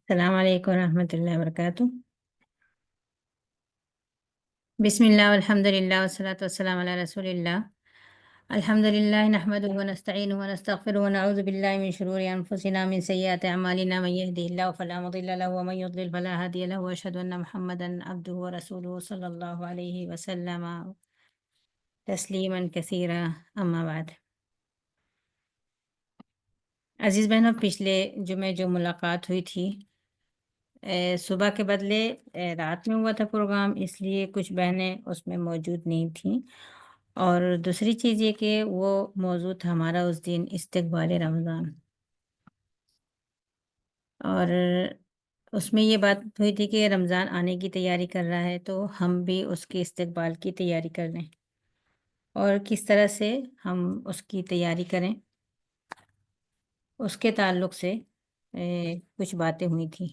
السلام علیکم ورحمۃ اللہ وبرکاتہ۔ بسم اللہ والحمد للہ والصلاۃ والسلام علی رسول اللہ۔ الحمد للہ نحمدہ ونستعینہ ونستغفرہ ونعوذ باللہ من شرور انفسنا من سیئات اعمالنا من یہدہ اللہ فلا مضل له ومن یضلل فلا ہادی له واشهد ان محمدا عبدہ ورسولہ صلی اللہ علیہ وسلم تسلیما کثیرا، اما بعد۔ عزیز بہنوں، پچھلے جمعے جو ملاقات ہوئی تھی صبح کے بدلے رات میں ہوا تھا پروگرام، اس لیے کچھ بہنیں اس میں موجود نہیں تھیں، اور دوسری چیز یہ کہ وہ موضوع تھا ہمارا اس دن استقبال رمضان، اور اس میں یہ بات ہوئی تھی کہ رمضان آنے کی تیاری کر رہا ہے تو ہم بھی اس کے استقبال کی تیاری کر لیں، اور کس طرح سے ہم اس کی تیاری کریں اس کے تعلق سے کچھ باتیں ہوئی تھیں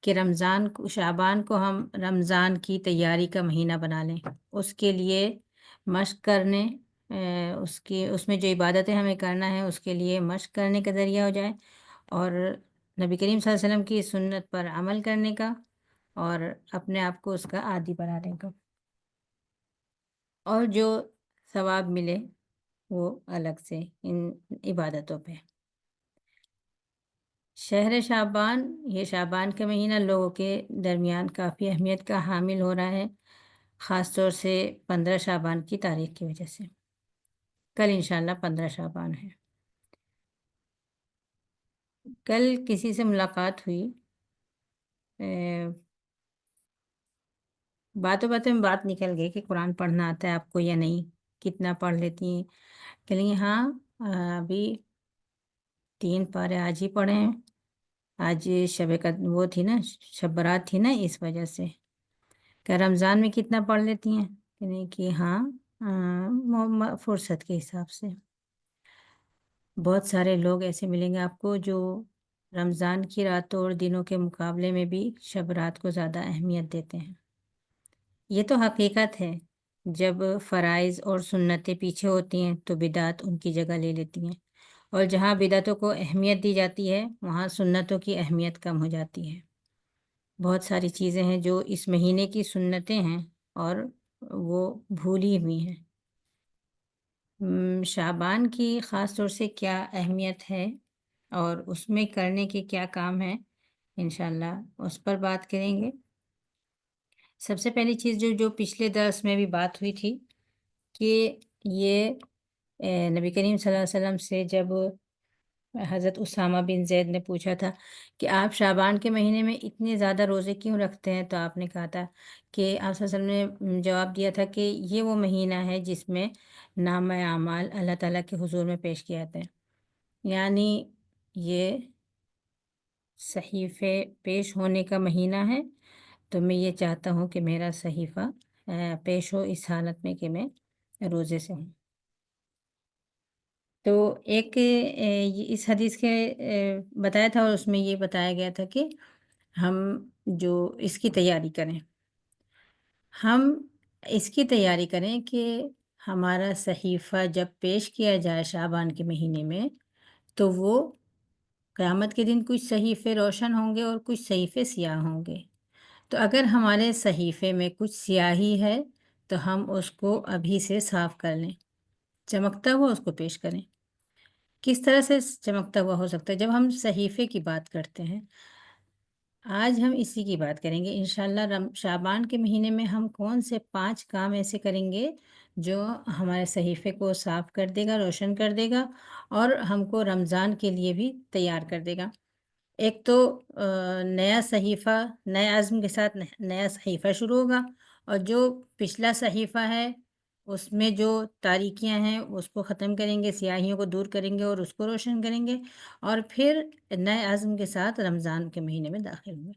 کہ رمضان کو، شعبان کو ہم رمضان کی تیاری کا مہینہ بنا لیں، اس کے لیے مشق کرنے، اس میں جو عبادتیں ہمیں کرنا ہے اس کے لیے مشق کرنے کا ذریعہ ہو جائے، اور نبی کریم صلی اللہ علیہ وسلم کی سنت پر عمل کرنے کا، اور اپنے آپ کو اس کا عادی بنانے کا، اور جو ثواب ملے وہ الگ سے ان عبادتوں پہ۔ شہر شعبان، یہ شعبان کا مہینہ لوگوں کے درمیان کافی اہمیت کا حامل ہو رہا ہے، خاص طور سے 15 شعبان کی تاریخ کی وجہ سے۔ کل انشاءاللہ 15 شعبان ہے۔ کل کسی سے ملاقات ہوئی، باتوں باتوں میں بات نکل گئی کہ قرآن پڑھنا آتا ہے آپ کو یا نہیں، کتنا پڑھ لیتی ہیں؟ کہ لیے ہاں، ابھی 3 پارے آج ہی پڑھے ہیں، آج شب وہ تھی نا، شب برات تھی نا، اس وجہ سے۔ کہ رمضان میں کتنا پڑھ لیتی ہیں؟ کہ نہیں کہ ہاں، فرصت کے حساب سے۔ بہت سارے لوگ ایسے ملیں گے آپ کو جو رمضان کی راتوں اور دنوں کے مقابلے میں بھی شب رات کو زیادہ اہمیت دیتے ہیں۔ یہ تو حقیقت ہے، جب فرائض اور سنتیں پیچھے ہوتی ہیں تو بدعت ان کی جگہ لے لیتی ہیں، اور جہاں بدعتوں کو اہمیت دی جاتی ہے وہاں سنتوں کی اہمیت کم ہو جاتی ہے۔ بہت ساری چیزیں ہیں جو اس مہینے کی سنتیں ہیں اور وہ بھولی ہوئی ہیں۔ شعبان کی خاص طور سے کیا اہمیت ہے اور اس میں کرنے کے کیا کام ہیں، انشاءاللہ اس پر بات کریں گے۔ سب سے پہلی چیز جو پچھلے درس میں بھی بات ہوئی تھی کہ یہ نبی کریم صلی اللہ علیہ وسلم سے جب حضرت اسامہ بن زید نے پوچھا تھا کہ آپ شعبان کے مہینے میں اتنے زیادہ روزے کیوں رکھتے ہیں، تو آپ نے کہا تھا کہ آپ صلی اللہ علیہ وسلم نے جواب دیا تھا کہ یہ وہ مہینہ ہے جس میں نامہ اعمال اللہ تعالیٰ کے حضور میں پیش کیا جاتے ہیں، یعنی یہ صحیفے پیش ہونے کا مہینہ ہے، تو میں یہ چاہتا ہوں کہ میرا صحیفہ پیش ہو اس حالت میں کہ میں روزے سے ہوں۔ تو ایک اس حدیث کے بتایا تھا، اور اس میں یہ بتایا گیا تھا کہ ہم جو اس کی تیاری کریں، ہم اس کی تیاری کریں کہ ہمارا صحیفہ جب پیش کیا جائے شعبان کے مہینے میں تو وہ قیامت کے دن کچھ صحیفے روشن ہوں گے اور کچھ صحیفے سیاہ ہوں گے۔ تو اگر ہمارے صحیفے میں کچھ سیاہی ہے تو ہم اس کو ابھی سے صاف کر لیں، چمکتا ہوا اس کو پیش کریں۔ کس طرح سے چمکتا ہوا ہو سکتا ہے؟ جب ہم صحیفے کی بات کرتے ہیں، آج ہم اسی کی بات کریں گے انشاءاللہ۔ شعبان کے مہینے میں ہم کون سے 5 کام ایسے کریں گے جو ہمارے صحیفے کو صاف کر دے گا، روشن کر دے گا، اور ہم کو رمضان کے لیے بھی تیار کر دے گا۔ ایک تو نیا صحیفہ، نئے عزم کے ساتھ نیا صحیفہ شروع ہوگا، اور جو پچھلا صحیفہ ہے اس میں جو تاریکیاں ہیں اس کو ختم کریں گے، سیاہیوں کو دور کریں گے اور اس کو روشن کریں گے، اور پھر نئے عزم کے ساتھ رمضان کے مہینے میں داخل ہوں گے۔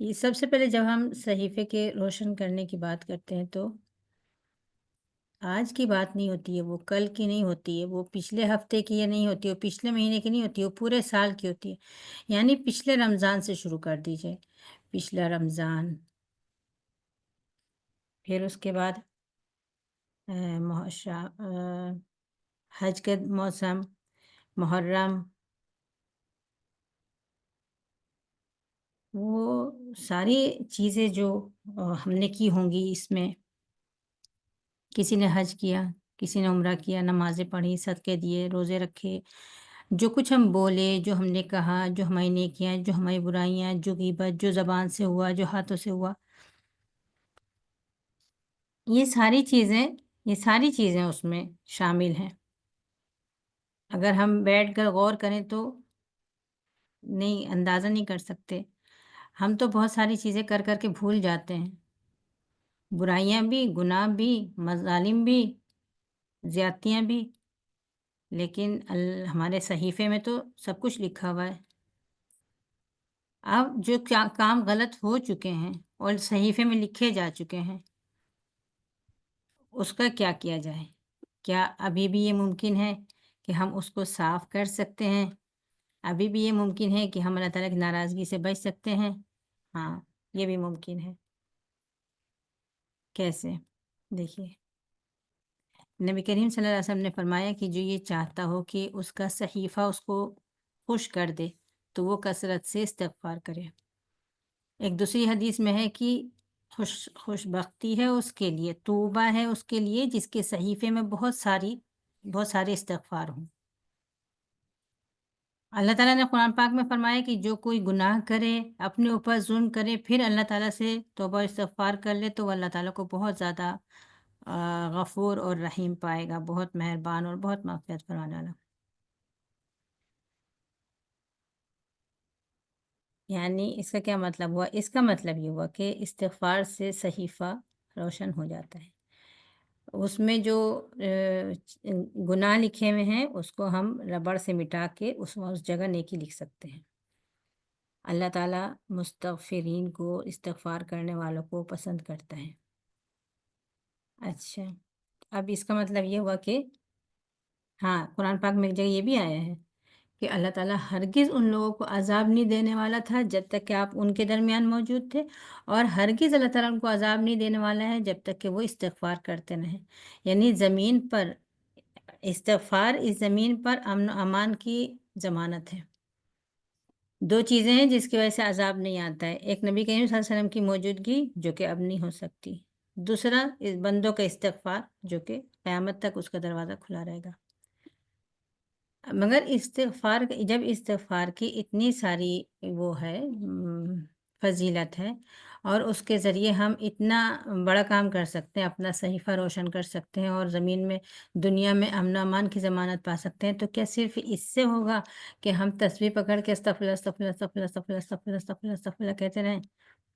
یہ سب سے پہلے جب ہم صحیفے کے روشن کرنے کی بات کرتے ہیں تو آج کی بات نہیں ہوتی ہے، وہ کل کی نہیں ہوتی ہے، وہ پچھلے ہفتے کی نہیں ہوتی ہے، وہ پچھلے مہینے کی نہیں ہوتی ہے، وہ پورے سال کی ہوتی ہے۔ یعنی پچھلے رمضان سے شروع کر دیجئے، پچھلا رمضان، پھر اس کے بعد حج کا موسم، محرم، وہ ساری چیزیں جو ہم نے کی ہوں گی اس میں، کسی نے حج کیا، کسی نے عمرہ کیا، نمازیں پڑھی، صدقے دیے، روزے رکھے، جو کچھ ہم بولے، جو ہم نے کہا، جو ہماری نیکیاں، جو ہماری برائیاں، جو غیبت، جو زبان سے ہوا، جو ہاتھوں سے ہوا، یہ ساری چیزیں اس میں شامل ہیں۔ اگر ہم بیٹھ کر غور کریں تو نہیں اندازہ نہیں کر سکتے۔ ہم تو بہت ساری چیزیں کر کر کے بھول جاتے ہیں، برائیاں بھی، گناہ بھی، مظالم بھی، زیادتیاں بھی، لیکن ہمارے صحیفے میں تو سب کچھ لکھا ہوا ہے۔ اب جو کام غلط ہو چکے ہیں اور صحیفے میں لکھے جا چکے ہیں، اس کا کیا کیا جائے؟ کیا ابھی بھی یہ ممکن ہے کہ ہم اس کو صاف کر سکتے ہیں؟ ابھی بھی یہ ممکن ہے کہ ہم اللہ تعالیٰ کی ناراضگی سے بچ سکتے ہیں؟ ہاں، یہ بھی ممکن ہے۔ کیسے؟ دیکھیے، نبی کریم صلی اللہ علیہ وسلم نے فرمایا کہ جو یہ چاہتا ہو کہ اس کا صحیفہ اس کو خوش کر دے تو وہ کثرت سے استغفار کرے۔ ایک دوسری حدیث میں ہے کہ خوش بختی ہے اس کے لیے، توبہ ہے اس کے لیے جس کے صحیفے میں بہت سارے استغفار ہوں۔ اللہ تعالیٰ نے قرآن پاک میں فرمایا کہ جو کوئی گناہ کرے، اپنے اوپر ظلم کرے، پھر اللہ تعالیٰ سے توبہ و استغفار کر لے تو وہ اللہ تعالیٰ کو بہت زیادہ غفور اور رحیم پائے گا، بہت مہربان اور بہت مغفرت فرمانے والا۔ یعنی اس کا کیا مطلب ہوا؟ اس کا مطلب یہ ہوا کہ استغفار سے صحیفہ روشن ہو جاتا ہے۔ اس میں جو گناہ لکھے ہوئے ہیں اس کو ہم ربڑ سے مٹا کے اس جگہ نیکی لکھ سکتے ہیں۔ اللہ تعالیٰ مستغفرین کو، استغفار کرنے والوں کو پسند کرتا ہے۔ اچھا، اب اس کا مطلب یہ ہوا کہ ہاں، قرآن پاک میں ایک جگہ یہ بھی آیا ہے کہ اللہ تعالیٰ ہرگز ان لوگوں کو عذاب نہیں دینے والا تھا جب تک کہ آپ ان کے درمیان موجود تھے، اور ہرگز اللہ تعالیٰ ان کو عذاب نہیں دینے والا ہے جب تک کہ وہ استغفار کرتے رہیں۔ یعنی زمین پر استغفار، اس زمین پر امن و امان کی ضمانت ہے۔ دو چیزیں ہیں جس کی وجہ سے عذاب نہیں آتا ہے، ایک نبی کریم صلی اللہ علیہ وسلم کی موجودگی جو کہ اب نہیں ہو سکتی، دوسرا اس بندوں کا استغفار جو کہ قیامت تک اس کا دروازہ کھلا رہے گا۔ مگر جب استغفار کی اتنی ساری وہ ہے فضیلت ہے، اور اس کے ذریعے ہم اتنا بڑا کام کر سکتے ہیں، اپنا صحیفہ روشن کر سکتے ہیں اور زمین میں، دنیا میں امن و امان کی ضمانت پا سکتے ہیں، تو کیا صرف اس سے ہوگا کہ ہم تسبیح پکڑ کے استغفر اللہ استغفر اللہ استغفر اللہ استغفر اللہ استغفر اللہ استغفر اللہ استغفر اللہ کہتے رہیں؟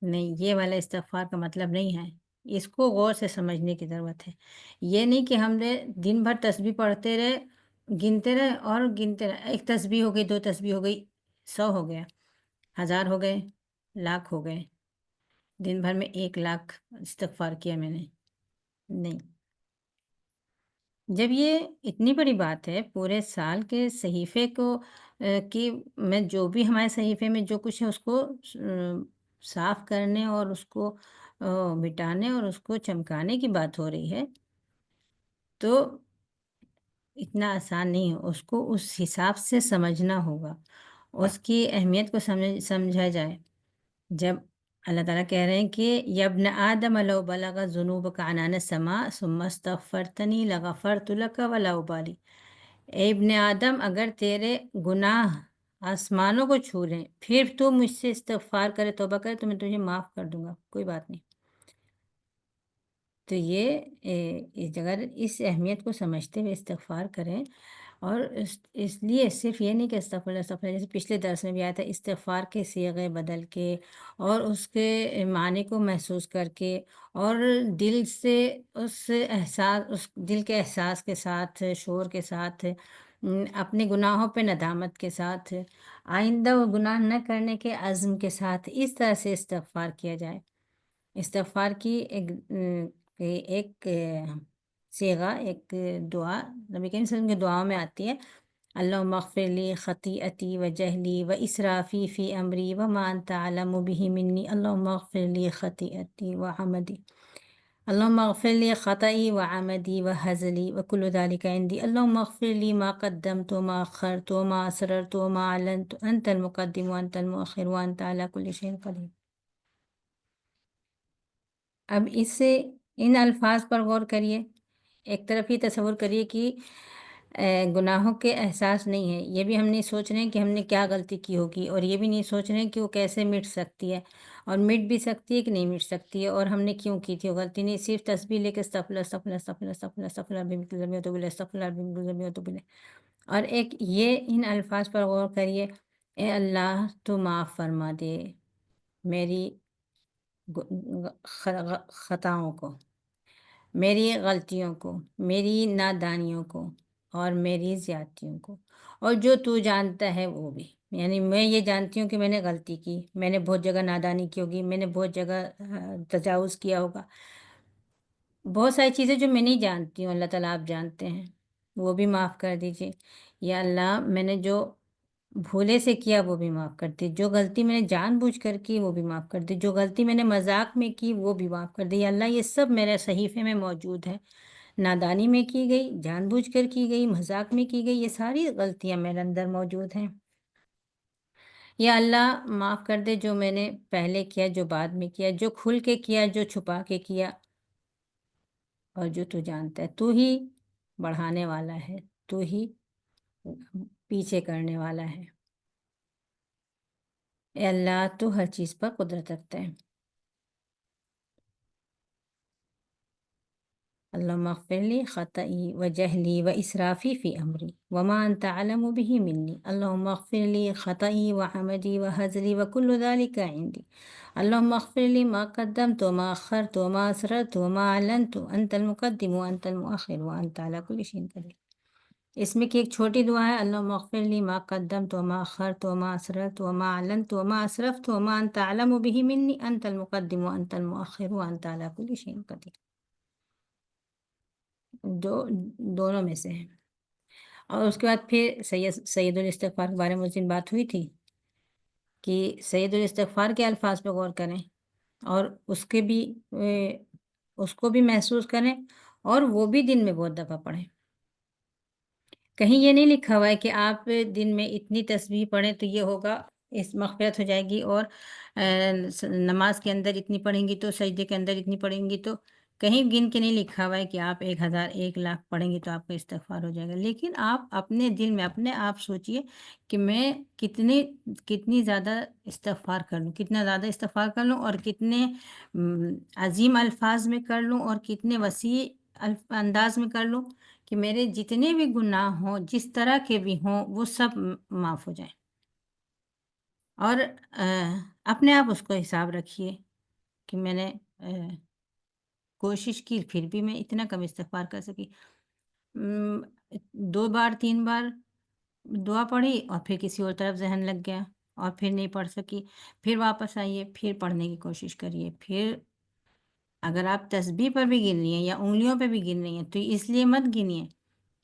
نہیں، یہ والا استغفار کا مطلب نہیں ہے۔ اس کو غور سے سمجھنے کی ضرورت ہے۔ یہ نہیں کہ ہم نے دن بھر تسبیح پڑھتے رہے، گنتے رہے اور گنتے رہے، ایک تسبیح ہو گئی، دو تسبیح ہو گئی، 100 ہو گیا، 1000 ہو گئے، لاکھ ہو گئے، دن بھر میں 1,00,000 استغفار کیا میں نے، نہیں۔ جب یہ اتنی بڑی بات ہے، پورے سال کے صحیفے کو کہ میں جو بھی ہمارے صحیفے میں جو کچھ ہے اس کو صاف کرنے اور اس کو مٹانے اور اس کو چمکانے کی بات ہو رہی ہے، تو اتنا آسان نہیں ہے، اس کو اس حساب سے سمجھنا ہوگا، اس کی اہمیت کو سمجھا جائے۔ جب اللہ تعالیٰ کہہ رہے ہیں کہ یا ابن آدم لو بلغ ذنوبک عنان السماء ثم استغفرتنی لغفرت لک ولا ابالی، اے ابن آدم اگر تیرے گناہ آسمانوں کو چھو لیں پھر تو مجھ سے استغفار کرے، توبہ کرے، تو میں تجھے معاف کر دوں گا، کوئی بات نہیں۔ تو یہ اگر اس اہمیت کو سمجھتے ہوئے استغفار کریں، اور اس لیے صرف یہ نہیں کہ استغفر اللہ استغفر اللہ، جیسے پچھلے درس میں بھی آیا تھا، استغفار کے صیغے بدل کے اور اس کے معنی کو محسوس کر کے اور دل سے اس دل کے احساس کے ساتھ، شعور کے ساتھ، اپنے گناہوں پہ ندامت کے ساتھ، آئندہ وہ گناہ نہ کرنے کے عزم کے ساتھ اس طرح سے استغفار کیا جائے۔ استغفار کی ایک صیغہ، ایک دعا نبی کریم صلی اللہ علیہ وسلم کی دعاؤں میں آتی ہے، اللہم اغفر لی خطیئتی و جہلی و اسرافی فی امری وما انت اعلم بہ منی، اللہم اغفر لی خطیئتی و عمدی۔ اللهم اغفر لي خطئي وعمدي وهزلي وكل ذلك عندي. اللهم اغفر لي ما قدمت وما أخرت وما أسررت وما أعلنت. أنت المقدم وأنت المؤخر وأنت على كل شيء قدير. اب ان الفاظ پر غور کریے. ایک طرف یہ تصور کریے کہ گناہوں کے احساس نہیں ہے، یہ بھی ہم نہیں سوچ رہے ہیں کہ ہم نے کیا غلطی کی ہوگی، اور یہ بھی نہیں سوچ رہے ہیں کہ وہ کیسے مٹ سکتی ہے، اور مٹ بھی سکتی ہے کہ نہیں مٹ سکتی ہے، اور ہم نے کیوں کی تھی وہ غلطی. نہیں، صرف تسبیح لے کے استغفر اللہ استغفر اللہ استغفر اللہ استغفر اللہ استغفر اللہ بسم اللہ واتوب الیہ استغفر اللہ بسم اللہ واتوب الیہ. اور ایک یہ ان الفاظ پر غور کریے: اے اللہ تو معاف فرما دے میری خطاؤں کو، میری غلطیوں کو، میری نادانیوں کو، اور میری زیادتیوں کو، اور جو تو جانتا ہے وہ بھی. یعنی میں یہ جانتی ہوں کہ میں نے غلطی کی، میں نے بہت جگہ نادانی کی ہوگی، میں نے بہت جگہ تجاوز کیا ہوگا، بہت ساری چیزیں جو میں نہیں جانتی ہوں اللہ تعالیٰ آپ جانتے ہیں، وہ بھی معاف کر دیجیے. یا اللہ میں نے جو بھولے سے کیا وہ بھی معاف کر دی، جو غلطی میں نے جان بوجھ کر کی وہ بھی معاف کر دی، جو غلطی میں نے مذاق میں کی وہ بھی معاف کر دی. یا اللہ یہ سب میرے صحیفے میں موجود ہے، نادانی میں کی گئی، جان بوجھ کر کی گئی، مذاق میں کی گئی، یہ ساری غلطیاں میرے اندر موجود ہیں. یا اللہ معاف کر دے جو میں نے پہلے کیا، جو بعد میں کیا، جو کھل کے کیا، جو چھپا کے کیا، اور جو تو جانتا ہے. تو ہی بڑھانے والا ہے، تو ہی پیچھے کرنے والا ہے. اے اللہ تو ہر چیز پر قدرت رکھتا ہے. اللهم اغفر لي خطئي وجهلي وإسرافي في أمري وما أنت أعلم به مني. اللهم اغفر لي خطئي وعمدي وهزلي وكل ذلك عندي. اللهم اغفر لي ما قدمت وما أخرت وما أسررت وما أعلنت. أنت المقدم وأنت المؤخر وأنت على كل شيء قدير. اس میں کی ایک چھوٹی دعا ہے: اللهم اغفر لي ما قدمت وما أخرت وما أسررت وما أعلنت وما أسرفت وما أنت أعلم به مني. أنت المقدم وأنت المؤخر وأنت على كل شيء قدير. دونوں میں سے ہے. اور اس کے بعد پھر سید الاستغفار کے بارے میں اس دن بات ہوئی تھی کہ سید الاستغفار کے الفاظ پہ غور کریں، اور اس کے بھی اس کو بھی محسوس کریں، اور وہ بھی دن میں بہت دفعہ پڑھیں. کہیں یہ نہیں لکھا ہوا ہے کہ آپ دن میں اتنی تسبیح پڑھیں تو یہ ہوگا، اس مغفرت ہو جائے گی، اور نماز کے اندر اتنی پڑھیں گی تو سجدے کے اندر اتنی پڑھیں گی تو. کہیں گن کے نہیں لکھا ہوا ہے کہ آپ 1000 1,00,000 پڑھیں گی تو آپ کا استغفار ہو جائے گا. لیکن آپ اپنے دل میں اپنے آپ سوچئے کہ میں کتنی زیادہ استغفار کر لوں، کتنا زیادہ استغفار کر لوں، اور کتنے عظیم الفاظ میں کر لوں، اور کتنے وسیع انداز میں کر لوں کہ میرے جتنے بھی گناہ ہوں، جس طرح کے بھی ہوں، وہ سب معاف ہو جائیں. اور اپنے آپ اس کو حساب رکھیے کہ میں نے کوشش کی پھر بھی میں اتنا کم استغفار کر سکی. 2 بار 3 بار دعا پڑھی اور پھر کسی اور طرف ذہن لگ گیا اور پھر نہیں پڑھ سکی. پھر واپس آئیے، پھر پڑھنے کی کوشش کریے. پھر اگر آپ تسبیح پر بھی گن رہی ہیں یا انگلیوں پہ بھی گن رہی ہیں تو اس لیے مت گنیے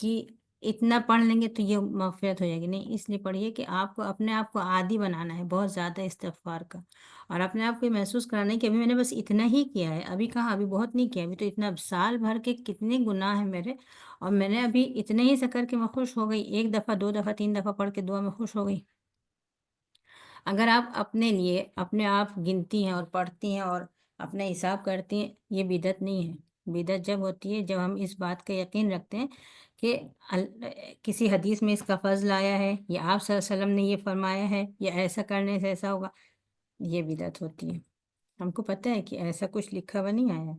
کہ اتنا پڑھ لیں گے تو یہ مغفرت ہو جائے گی. نہیں، اس لیے پڑھیے کہ آپ کو اپنے آپ کو عادی بنانا ہے بہت زیادہ استغفار کا، اور اپنے آپ کو یہ محسوس کرانا ہے کہ ابھی میں نے بس اتنا ہی کیا ہے. ابھی کہاں، ابھی بہت نہیں کیا، ابھی تو اتنا سال بھر کے کتنے گناہ ہیں میرے، اور میں نے ابھی اتنے ہی سے کر کے میں خوش ہو گئی. 1 دفعہ 2 دفعہ 3 دفعہ پڑھ کے دعا میں خوش ہو گئی. اگر آپ اپنے لیے اپنے آپ گنتی ہیں اور پڑھتی ہیں اور اپنا حساب کرتی ہیں، یہ بدعت نہیں ہے. بدعت جب ہوتی ہے جب ہم اس بات کا یقین رکھتے ہیں کہ کسی حدیث میں اس کا فضل آیا ہے، یا آپ صلی اللہ علیہ وسلم نے یہ فرمایا ہے، یا ایسا کرنے سے ایسا ہوگا، یہ بدعت ہوتی ہے. ہم کو پتہ ہے کہ ایسا کچھ لکھا ہوا نہیں آیا،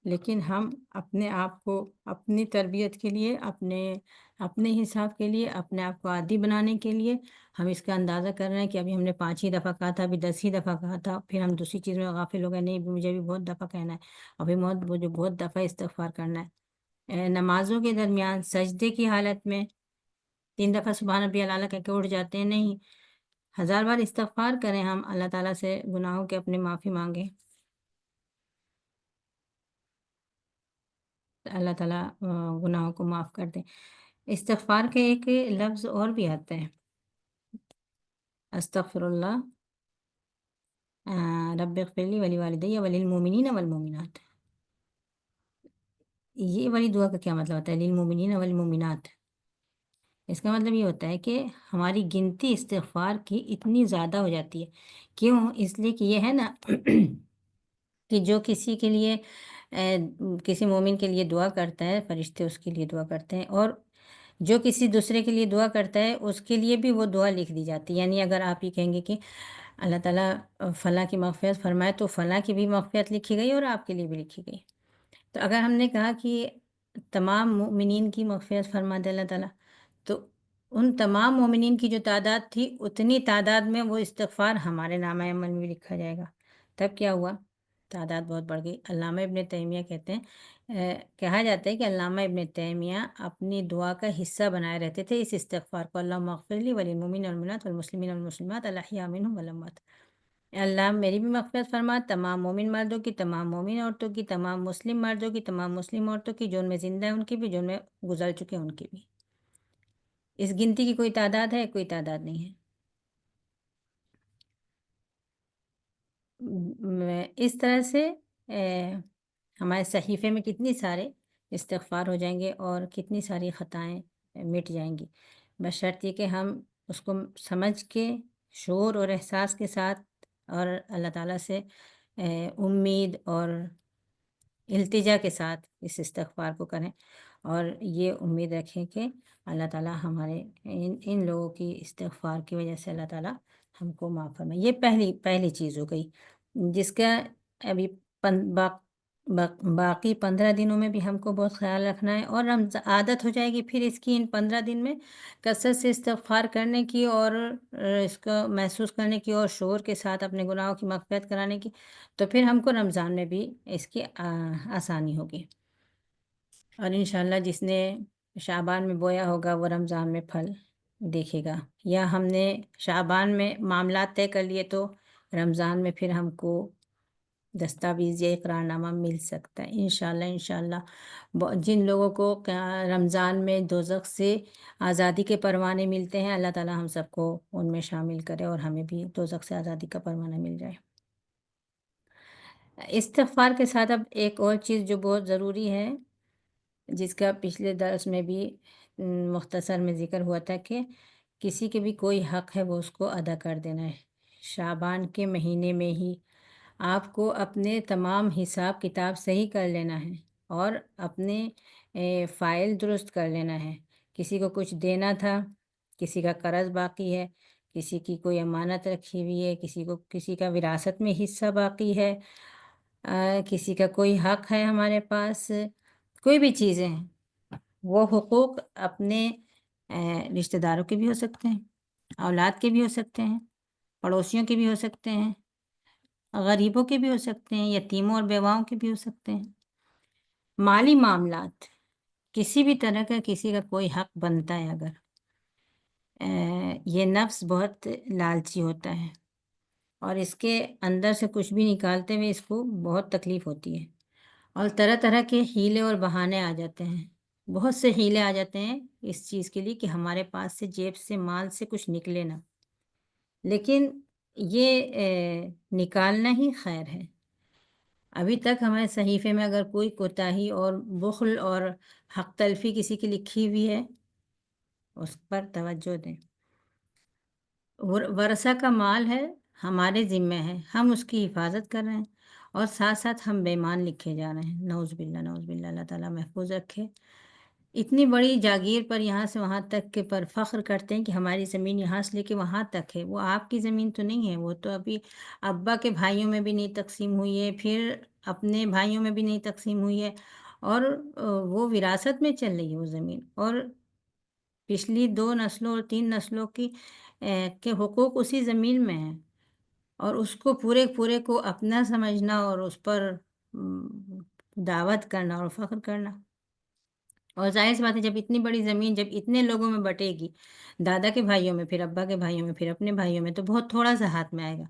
لیکن ہم اپنے آپ کو اپنی تربیت کے لیے، اپنے حساب کے لیے، اپنے آپ کو عادی بنانے کے لیے ہم اس کا اندازہ کر رہے ہیں کہ ابھی ہم نے 5 ہی دفعہ کہا تھا، ابھی 10 ہی دفعہ کہا تھا، پھر ہم دوسری چیز میں غافل ہو گئے. نہیں، مجھے بھی بہت دفعہ کہنا ہے، ابھی مجھے بہت دفعہ استغفار کرنا ہے. نمازوں کے درمیان سجدے کی حالت میں 3 دفعہ سبحان ربی الاعلیٰ کہہ کے اٹھ جاتے ہیں. نہیں، 1000 بار استغفار کریں، ہم اللہ تعالیٰ سے گناہوں کے اپنے معافی مانگیں، اللہ تعالیٰ گناہوں کو معاف کر دیں. استغفار کے ایک لفظ اور بھی آتا ہے: استغفر اللہ رب اغفر لی ولی والدی وللمؤمنین والمؤمنات. یہ والی دعا کا کیا مطلب ہوتا ہے؟ للمؤمنین والمؤمنات، اس کا مطلب یہ ہوتا ہے کہ ہماری گنتی استغفار کی اتنی زیادہ ہو جاتی ہے۔ کیوں؟ اس لیے کہ یہ ہے نا کہ جو کسی کے لیے کسی مومن کے لیے دعا کرتا ہے، فرشتے اس کے لیے دعا کرتے ہیں، اور جو کسی دوسرے کے لیے دعا کرتا ہے اس کے لیے بھی وہ دعا لکھ دی جاتی ہے۔ یعنی اگر آپ یہ کہیں گے کہ اللہ تعالیٰ فلاں کی مغفرت فرمائے، تو فلاں کی بھی مغفرت لکھی گئی اور آپ کے لیے بھی لکھی گئی۔ تو اگر ہم نے کہا کہ تمام مومنین کی مغفرت فرما دے اللہ تعالیٰ، تو ان تمام مومنین کی جو تعداد تھی اتنی تعداد میں وہ استغفار ہمارے نامہ عمل میں لکھا جائے گا۔ تب کیا ہوا؟ تعداد بہت بڑھ گئی۔ علامہ ابن تیمیہ کہتے ہیں، کہا جاتا ہے کہ علامہ ابن تیمیہ اپنی دعا کا حصہ بنائے رہتے تھے اس استغفار کو، اللہم اغفر لی وللمؤمنین والمؤمنات والمسلمین والمسلمات الاحیاء منہم والاموات۔ اللہ میری بھی مغفرت فرما، تمام مومن مردوں کی، تمام مومن عورتوں کی، تمام مسلم مردوں کی، تمام مسلم عورتوں کی، جو ان میں زندہ ہیں ان کی بھی، جو ان میں گزر چکے ہیں ان کی بھی۔ اس گنتی کی کوئی تعداد ہے؟ کوئی تعداد نہیں ہے۔ اس طرح سے ہمارے صحیفے میں کتنی سارے استغفار ہو جائیں گے اور کتنی ساری خطائیں مٹ جائیں گی، بس شرط یہ کہ ہم اس کو سمجھ کے شعور اور احساس کے ساتھ اور اللہ تعالیٰ سے امید اور التجا کے ساتھ اس استغفار کو کریں، اور یہ امید رکھیں کہ اللہ تعالیٰ ہمارے ان لوگوں کی استغفار کی وجہ سے اللہ تعالیٰ ہم کو معاف فرمائے۔ یہ پہلی چیز ہو گئی، جس کا ابھی باقی 15 دنوں میں بھی ہم کو بہت خیال رکھنا ہے، اور عادت ہو جائے گی پھر اس کی ان 15 دن میں کثرت سے استغفار کرنے کی، اور اس کو محسوس کرنے کی، اور شعور کے ساتھ اپنے گناہوں کی مغفرت کرانے کی، تو پھر ہم کو رمضان میں بھی اس کی آسانی ہوگی۔ اور انشاءاللہ جس نے شعبان میں بویا ہوگا وہ رمضان میں پھل دیکھے گا، یا ہم نے شعبان میں معاملات طے کر لیے تو رمضان میں پھر ہم کو دستاویز یا اقرار نامہ مل سکتا ہے انشاءاللہ۔ جن لوگوں کو رمضان میں دوزخ سے آزادی کے پروانے ملتے ہیں، اللہ تعالیٰ ہم سب کو ان میں شامل کرے اور ہمیں بھی دوزخ سے آزادی کا پروانہ مل جائے۔ استغفار کے ساتھ اب ایک اور چیز جو بہت ضروری ہے، جس کا پچھلے درس میں بھی مختصر میں ذکر ہوا تھا، کہ کسی کے بھی کوئی حق ہے وہ اس کو ادا کر دینا ہے۔ شعبان کے مہینے میں ہی آپ کو اپنے تمام حساب کتاب صحیح کر لینا ہے اور اپنے فائل درست کر لینا ہے۔ کسی کو کچھ دینا تھا، کسی کا قرض باقی ہے، کسی کی کوئی امانت رکھی ہوئی ہے، کسی کا وراثت میں حصہ باقی ہے، کسی کا کوئی حق ہے ہمارے پاس، کوئی بھی چیزیں ہیں، وہ حقوق اپنے رشتہ داروں کے بھی ہو سکتے ہیں، اولاد کے بھی ہو سکتے ہیں، پڑوسیوں کے بھی ہو سکتے ہیں، غریبوں کے بھی ہو سکتے ہیں، یتیموں اور بیواؤں کے بھی ہو سکتے ہیں۔ مالی معاملات، کسی بھی طرح کا کسی کا کوئی حق بنتا ہے اگر، یہ نفس بہت لالچی ہوتا ہے اور اس کے اندر سے کچھ بھی نکالتے ہوئے اس کو بہت تکلیف ہوتی ہے، اور طرح طرح کے حیلے اور بہانے آ جاتے ہیں، بہت سے حیلے آ جاتے ہیں اس چیز کے لیے کہ ہمارے پاس سے جیب سے مال سے کچھ نکلے نہ، لیکن یہ نکالنا ہی خیر ہے۔ ابھی تک ہمارے صحیفے میں اگر کوئی کوتاہی اور بخل اور حق تلفی کسی کی لکھی ہوئی ہے، اس پر توجہ دیں۔ ورثہ کا مال ہے، ہمارے ذمہ ہے، ہم اس کی حفاظت کر رہے ہیں، اور ساتھ ساتھ ہم بے ایمان لکھے جا رہے ہیں، نعوذ باللہ نعوذ باللہ، اللہ تعالیٰ محفوظ رکھے۔ اتنی بڑی جاگیر پر یہاں سے وہاں تک کے پر فخر کرتے ہیں کہ ہماری زمین یہاں سے لے کے وہاں تک ہے، وہ آپ کی زمین تو نہیں ہے، وہ تو ابھی ابا کے بھائیوں میں بھی نہیں تقسیم ہوئی ہے، پھر اپنے بھائیوں میں بھی نہیں تقسیم ہوئی ہے، اور وہ وراثت میں چل رہی ہے وہ زمین، اور پچھلی 2 نسلوں اور 3 نسلوں کے حقوق اسی زمین میں ہیں، اور اس کو پورے کو اپنا سمجھنا اور اس پر دعوت کرنا اور فخر کرنا، اور ظاہر سی بات ہے جب اتنی بڑی زمین جب اتنے لوگوں میں بٹے گی، دادا کے بھائیوں میں، پھر ابا کے بھائیوں میں، پھر اپنے بھائیوں میں، تو بہت تھوڑا سا ہاتھ میں آئے گا،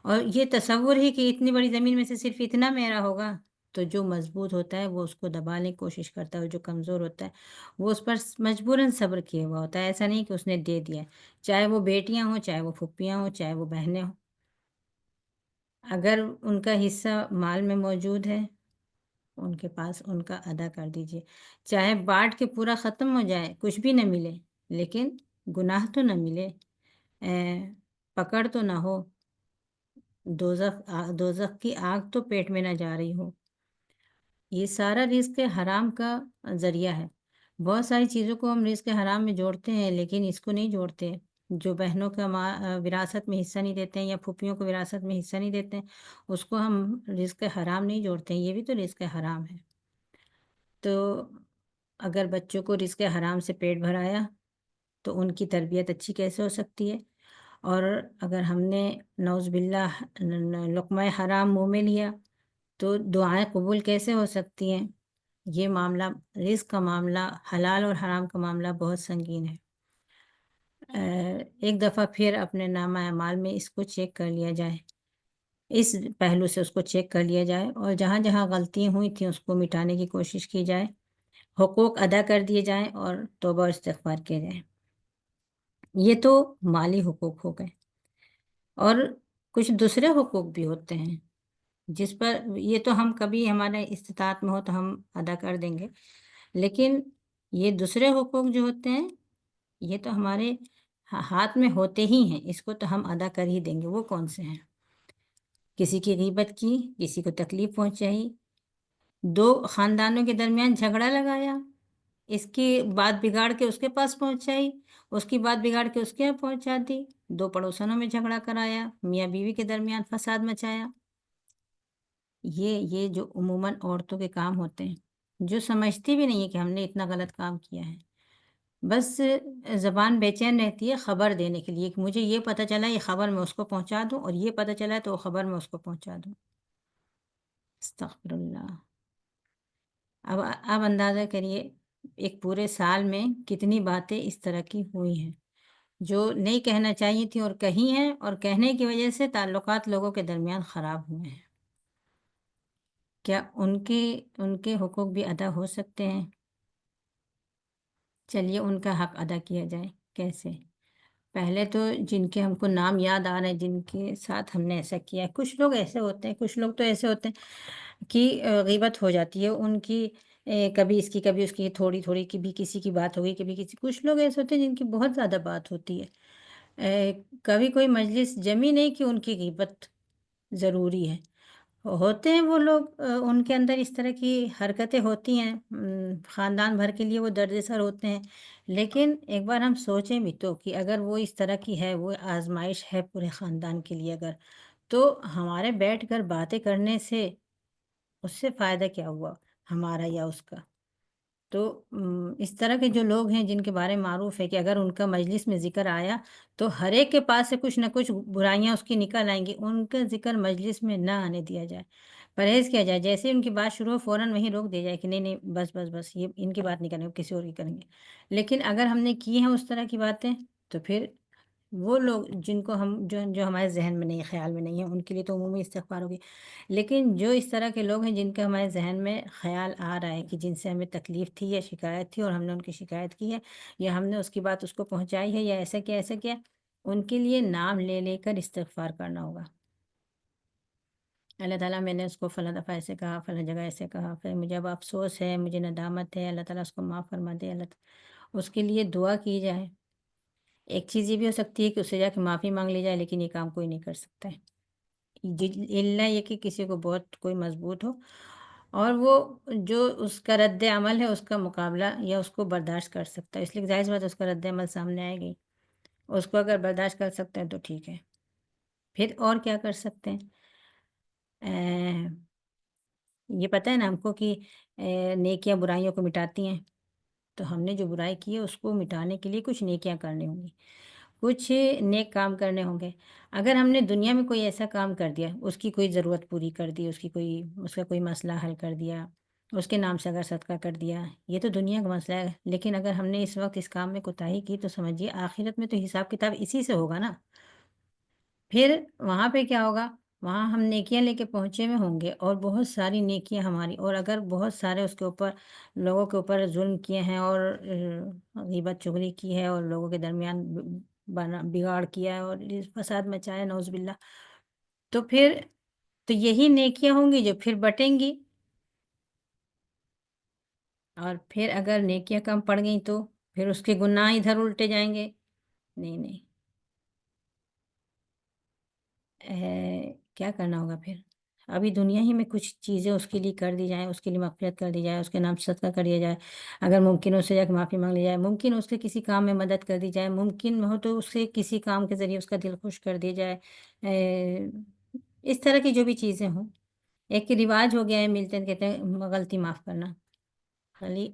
اور یہ تصور ہی کہ اتنی بڑی زمین میں سے صرف اتنا میرا ہوگا، تو جو مضبوط ہوتا ہے وہ اس کو دبانے کی کوشش کرتا ہے، اور جو کمزور ہوتا ہے وہ اس پر مجبوراً صبر کیے ہوا ہوتا ہے، ایسا نہیں کہ اس نے دے دیا ہے، چاہے وہ بیٹیاں ہوں، چاہے وہ پھپھیاں ہوں، چاہے وہ بہنیں ہوں، اگر ان کا حصہ مال میں موجود ہے، ان کے پاس ان کا ادا کر دیجیے، چاہے بانٹ کے پورا ختم ہو جائے، کچھ بھی نہ ملے، لیکن گناہ تو نہ ملے، پکڑ تو نہ ہو، دوزخ کی آگ تو پیٹ میں نہ جا رہی ہو۔ یہ سارا رزق حرام کا ذریعہ ہے۔ بہت ساری چیزوں کو ہم رزق حرام میں جوڑتے ہیں، لیکن اس کو نہیں جوڑتے۔ جو بہنوں کا وراثت میں حصہ نہیں دیتے ہیں یا پھوپھیوں کو وراثت میں حصہ نہیں دیتے ہیں، اس کو ہم رزق حرام نہیں جوڑتے ہیں، یہ بھی تو رزق حرام ہے۔ تو اگر بچوں کو رزق حرام سے پیٹ بھرایا تو ان کی تربیت اچھی کیسے ہو سکتی ہے؟ اور اگر ہم نے نعوذ باللہ لقمہ حرام منہ میں لیا تو دعائیں قبول کیسے ہو سکتی ہیں؟ یہ معاملہ، رزق کا معاملہ، حلال اور حرام کا معاملہ بہت سنگین ہے۔ ایک دفعہ پھر اپنے نامہ اعمال میں اس کو چیک کر لیا جائے، اس پہلو سے اس کو چیک کر لیا جائے، اور جہاں جہاں غلطیاں ہوئی تھیں اس کو مٹانے کی کوشش کی جائے، حقوق ادا کر دیے جائیں اور توبہ و استغفار کیا جائے۔ یہ تو مالی حقوق ہو گئے، اور کچھ دوسرے حقوق بھی ہوتے ہیں جس پر یہ تو ہم کبھی ہمارے استطاعت میں ہو تو ہم ادا کر دیں گے، لیکن یہ دوسرے حقوق جو ہوتے ہیں یہ تو ہمارے ہاتھ میں ہوتے ہی ہیں، اس کو تو ہم ادا کر ہی دیں گے۔ وہ کون سے ہیں؟ کسی کی غیبت کی، کسی کو تکلیف پہنچائی، دو خاندانوں کے درمیان جھگڑا لگایا، اس کی بات بگاڑ کے اس کے پاس پہنچائی، اس کی بات بگاڑ کے اس کے یہاں پہنچا دی، دو پڑوسنوں میں جھگڑا کرایا، میاں بیوی کے درمیان فساد مچایا۔ یہ جو عموماً عورتوں کے کام ہوتے ہیں، جو سمجھتی بھی نہیں ہے کہ ہم نے اتنا غلط کام کیا ہے، بس زبان بے چین رہتی ہے خبر دینے کے لیے کہ مجھے یہ پتہ چلا، یہ خبر میں اس کو پہنچا دوں، اور یہ پتہ چلا تو وہ خبر میں اس کو پہنچا دوں۔ استغفر اللہ۔ اب اندازہ کریے ایک پورے سال میں کتنی باتیں اس طرح کی ہوئی ہیں جو نہیں کہنا چاہیے تھی اور کہی ہیں، اور کہنے کی وجہ سے تعلقات لوگوں کے درمیان خراب ہوئے ہیں۔ کیا ان کے حقوق بھی ادا ہو سکتے ہیں؟ چلیے ان کا حق ادا کیا جائے۔ کیسے؟ پہلے تو جن کے ہم کو نام یاد آ رہے ہیں، جن کے ساتھ ہم نے ایسا کیا ہے، کچھ لوگ ایسے ہوتے ہیں، کچھ لوگ تو ایسے ہوتے ہیں کہ غیبت ہو جاتی ہے ان کی، کبھی اس کی کبھی اس کی، تھوڑی تھوڑی کی بھی کسی کی بات ہوگی، کبھی کسی، کچھ لوگ ایسے ہوتے ہیں جن کی بہت زیادہ بات ہوتی ہے، کبھی کوئی مجلس جمی نہیں کہ ان کی غیبت ضروری ہے۔ ہوتے ہیں وہ لوگ، ان کے اندر اس طرح کی حرکتیں ہوتی ہیں، خاندان بھر کے لیے وہ درد سر ہوتے ہیں، لیکن ایک بار ہم سوچیں بھی تو کہ اگر وہ اس طرح کی ہے، وہ آزمائش ہے پورے خاندان کے لیے اگر، تو ہمارے بیٹھ کر باتیں کرنے سے اس سے فائدہ کیا ہوا ہمارا یا اس کا؟ تو اس طرح کے جو لوگ ہیں جن کے بارے میں معروف ہے کہ اگر ان کا مجلس میں ذکر آیا تو ہر ایک کے پاس سے کچھ نہ کچھ برائیاں اس کی نکل آئیں گی، ان کا ذکر مجلس میں نہ آنے دیا جائے، پرہیز کیا جائے۔ جیسے ہی ان کی بات شروع ہو فوراً وہیں روک دیا جائے کہ نہیں نہیں، بس بس بس، یہ ان کی بات نہیں کریں گے، کسی اور کی کریں گے۔ لیکن اگر ہم نے کی ہیں اس طرح کی باتیں تو پھر وہ لوگ جن کو ہم جو ہمارے ذہن میں نہیں، خیال میں نہیں ہے، ان کے لیے تو عمومی استغفار ہوگی، لیکن جو اس طرح کے لوگ ہیں جن کا ہمارے ذہن میں خیال آ رہا ہے کہ جن سے ہمیں تکلیف تھی یا شکایت تھی اور ہم نے ان کی شکایت کی ہے، یا ہم نے اس کی بات اس کو پہنچائی ہے، یا ایسا کیا، ان کے لیے نام لے لے کر استغفار کرنا ہوگا۔ اللہ تعالیٰ، میں نے اس کو فلاں دفعہ ایسے کہا، فلاں جگہ ایسے کہا، پھر مجھے اب افسوس ہے، مجھے ندامت ہے، اللہ تعالیٰ اس کو معاف فرما دے، اللہ تعالیٰ اس کے لیے دعا کی جائے۔ ایک چیز یہ بھی ہو سکتی ہے کہ اس سے جا کے معافی مانگ لی جائے، لیکن یہ کام کوئی نہیں کر سکتا ہے، الا یہ کہ کسی کو بہت کوئی مضبوط ہو اور وہ جو اس کا رد عمل ہے اس کا مقابلہ یا اس کو برداشت کر سکتا ہے، اس لیے ظاہر سی بات ہے اس کا رد عمل سامنے آئے گی، اس کو اگر برداشت کر سکتے ہیں تو ٹھیک ہے۔ پھر اور کیا کر سکتے ہیں؟ یہ پتہ ہے نا ہم کو کہ نیکیاں برائیوں کو مٹاتی ہیں، تو ہم نے جو برائی کی ہے اس کو مٹانے کے لیے کچھ نیکیاں کرنی ہوں گی، کچھ نیک کام کرنے ہوں گے۔ اگر ہم نے دنیا میں کوئی ایسا کام کر دیا، اس کی کوئی ضرورت پوری کر دی، اس کا کوئی مسئلہ حل کر دیا، اس کے نام سے اگر صدقہ کر دیا، یہ تو دنیا کا مسئلہ ہے، لیکن اگر ہم نے اس وقت اس کام میں کوتاہی کی تو سمجھیے آخرت میں تو حساب کتاب اسی سے ہوگا نا۔ پھر وہاں پہ کیا ہوگا؟ وہاں ہم نیکیاں لے کے پہنچے ہوئے ہوں گے اور بہت ساری نیکیاں ہماری، اور اگر بہت سارے اس کے اوپر لوگوں کے اوپر ظلم کیے ہیں اور غیبت چغلی کی ہے اور لوگوں کے درمیان بگاڑ کیا ہے اور فساد مچایا نعوذ باللہ، تو پھر تو یہی نیکیاں ہوں گی جو پھر بٹیں گی، اور پھر اگر نیکیاں کم پڑ گئیں تو پھر اس کے گناہ ادھر الٹے جائیں گے؟ نہیں نہیں، کیا کرنا ہوگا پھر؟ ابھی دنیا ہی میں کچھ چیزیں اس کے لیے کر دی جائیں، اس کے لیے مغفرت کر دی جائے، اس کے نام صدقہ کر دیا جائے، اگر ممکن ہو اس سے جا کے معافی مانگ لی جائے، ممکن اس کے کسی کام میں مدد کر دی جائے، ممکن ہو تو اس سے کسی کام کے ذریعے اس کا دل خوش کر دی جائے، اس طرح کی جو بھی چیزیں ہوں۔ ایک رواج ہو گیا ہے، ملتے ہیں کہتے ہیں غلطی معاف کرنا، خالی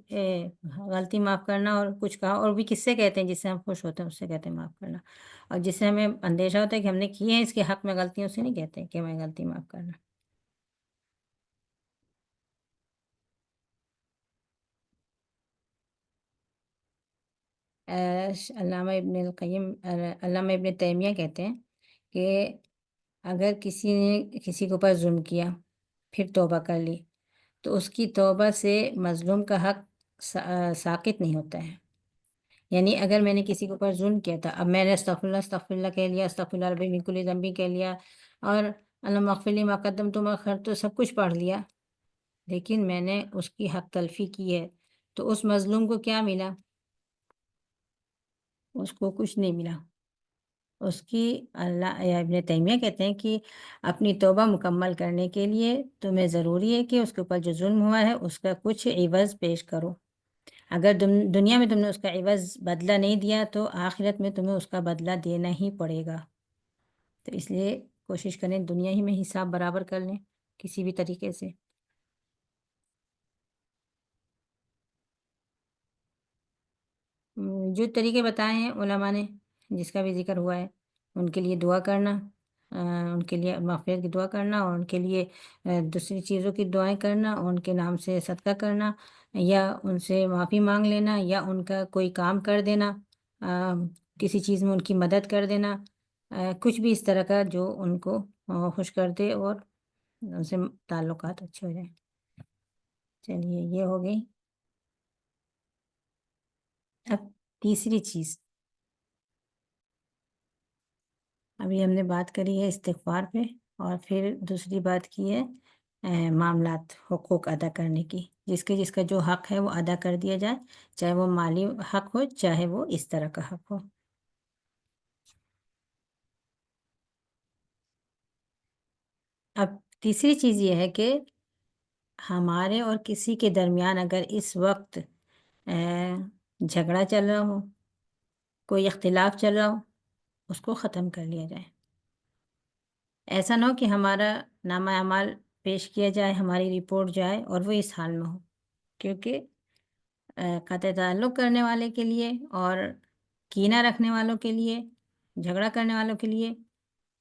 غلطی معاف کرنا، اور کچھ کہا اور بھی کس سے کہتے ہیں؟ جس سے ہم خوش ہوتے ہیں اس سے کہتے ہیں معاف کرنا، اور جس سے ہمیں اندیشہ ہوتا ہے کہ ہم نے کیے ہیں اس کے حق میں غلطیوں سے نہیں کہتے کہ ہمیں غلطی معاف کرنا۔ علامہ ابن القیم، علامہ ابن تیمیہ کہتے ہیں کہ اگر کسی نے کسی کے اوپر ظلم کیا پھر توبہ کر لی تو اس کی توبہ سے مظلوم کا حق ساقط نہیں ہوتا ہے۔ یعنی اگر میں نے کسی کے اوپر ظلم کیا تھا، اب میں نے استغفر اللہ کہہ لیا، استغفر اللہ ربی من کل ذنب کہہ لیا، اور اللہم اغفر لی ما قدمت وما اخرت تو سب کچھ پڑھ لیا، لیکن میں نے اس کی حق تلفی کی ہے، تو اس مظلوم کو کیا ملا؟ اس کو کچھ نہیں ملا۔ اس کی اللہ ابن تیمیہ کہتے ہیں کہ اپنی توبہ مکمل کرنے کے لیے تمہیں ضروری ہے کہ اس کے اوپر جو ظلم ہوا ہے اس کا کچھ عوض پیش کرو۔ اگر دنیا میں تم نے اس کا عوض بدلہ نہیں دیا تو آخرت میں تمہیں اس کا بدلہ دینا ہی پڑے گا۔ تو اس لیے کوشش کریں دنیا ہی میں حساب برابر کر لیں کسی بھی طریقے سے۔ جو طریقے بتائے ہیں علماء نے، جس کا بھی ذکر ہوا ہے، ان کے لیے دعا کرنا، ان کے لیے مغفرت کی دعا کرنا، اور ان کے لیے دوسری چیزوں کی دعائیں کرنا، اور ان کے نام سے صدقہ کرنا، یا ان سے معافی مانگ لینا، یا ان کا کوئی کام کر دینا، کسی چیز میں ان کی مدد کر دینا، کچھ بھی اس طرح کا جو ان کو خوش کر دے اور ان سے تعلقات اچھے ہو جائیں۔ چلیے یہ ہو گئی۔ اب تیسری چیز، ابھی ہم نے بات کری ہے استغفار پہ، اور پھر دوسری بات کی ہے معاملات، حقوق ادا کرنے کی، جس کا جو حق ہے وہ ادا کر دیا جائے، چاہے وہ مالی حق ہو چاہے وہ اس طرح کا حق ہو۔ اب تیسری چیز یہ ہے کہ ہمارے اور کسی کے درمیان اگر اس وقت جھگڑا چل رہا ہو، کوئی اختلاف چل رہا ہو، اس کو ختم کر لیا جائے۔ ایسا نہ ہو کہ ہمارا نامہ اعمال پیش کیا جائے، ہماری رپورٹ جائے اور وہ اس حال میں ہو، کیونکہ قطع تعلق کرنے والے کے لیے اور کینہ رکھنے والوں کے لیے، جھگڑا کرنے والوں کے لیے،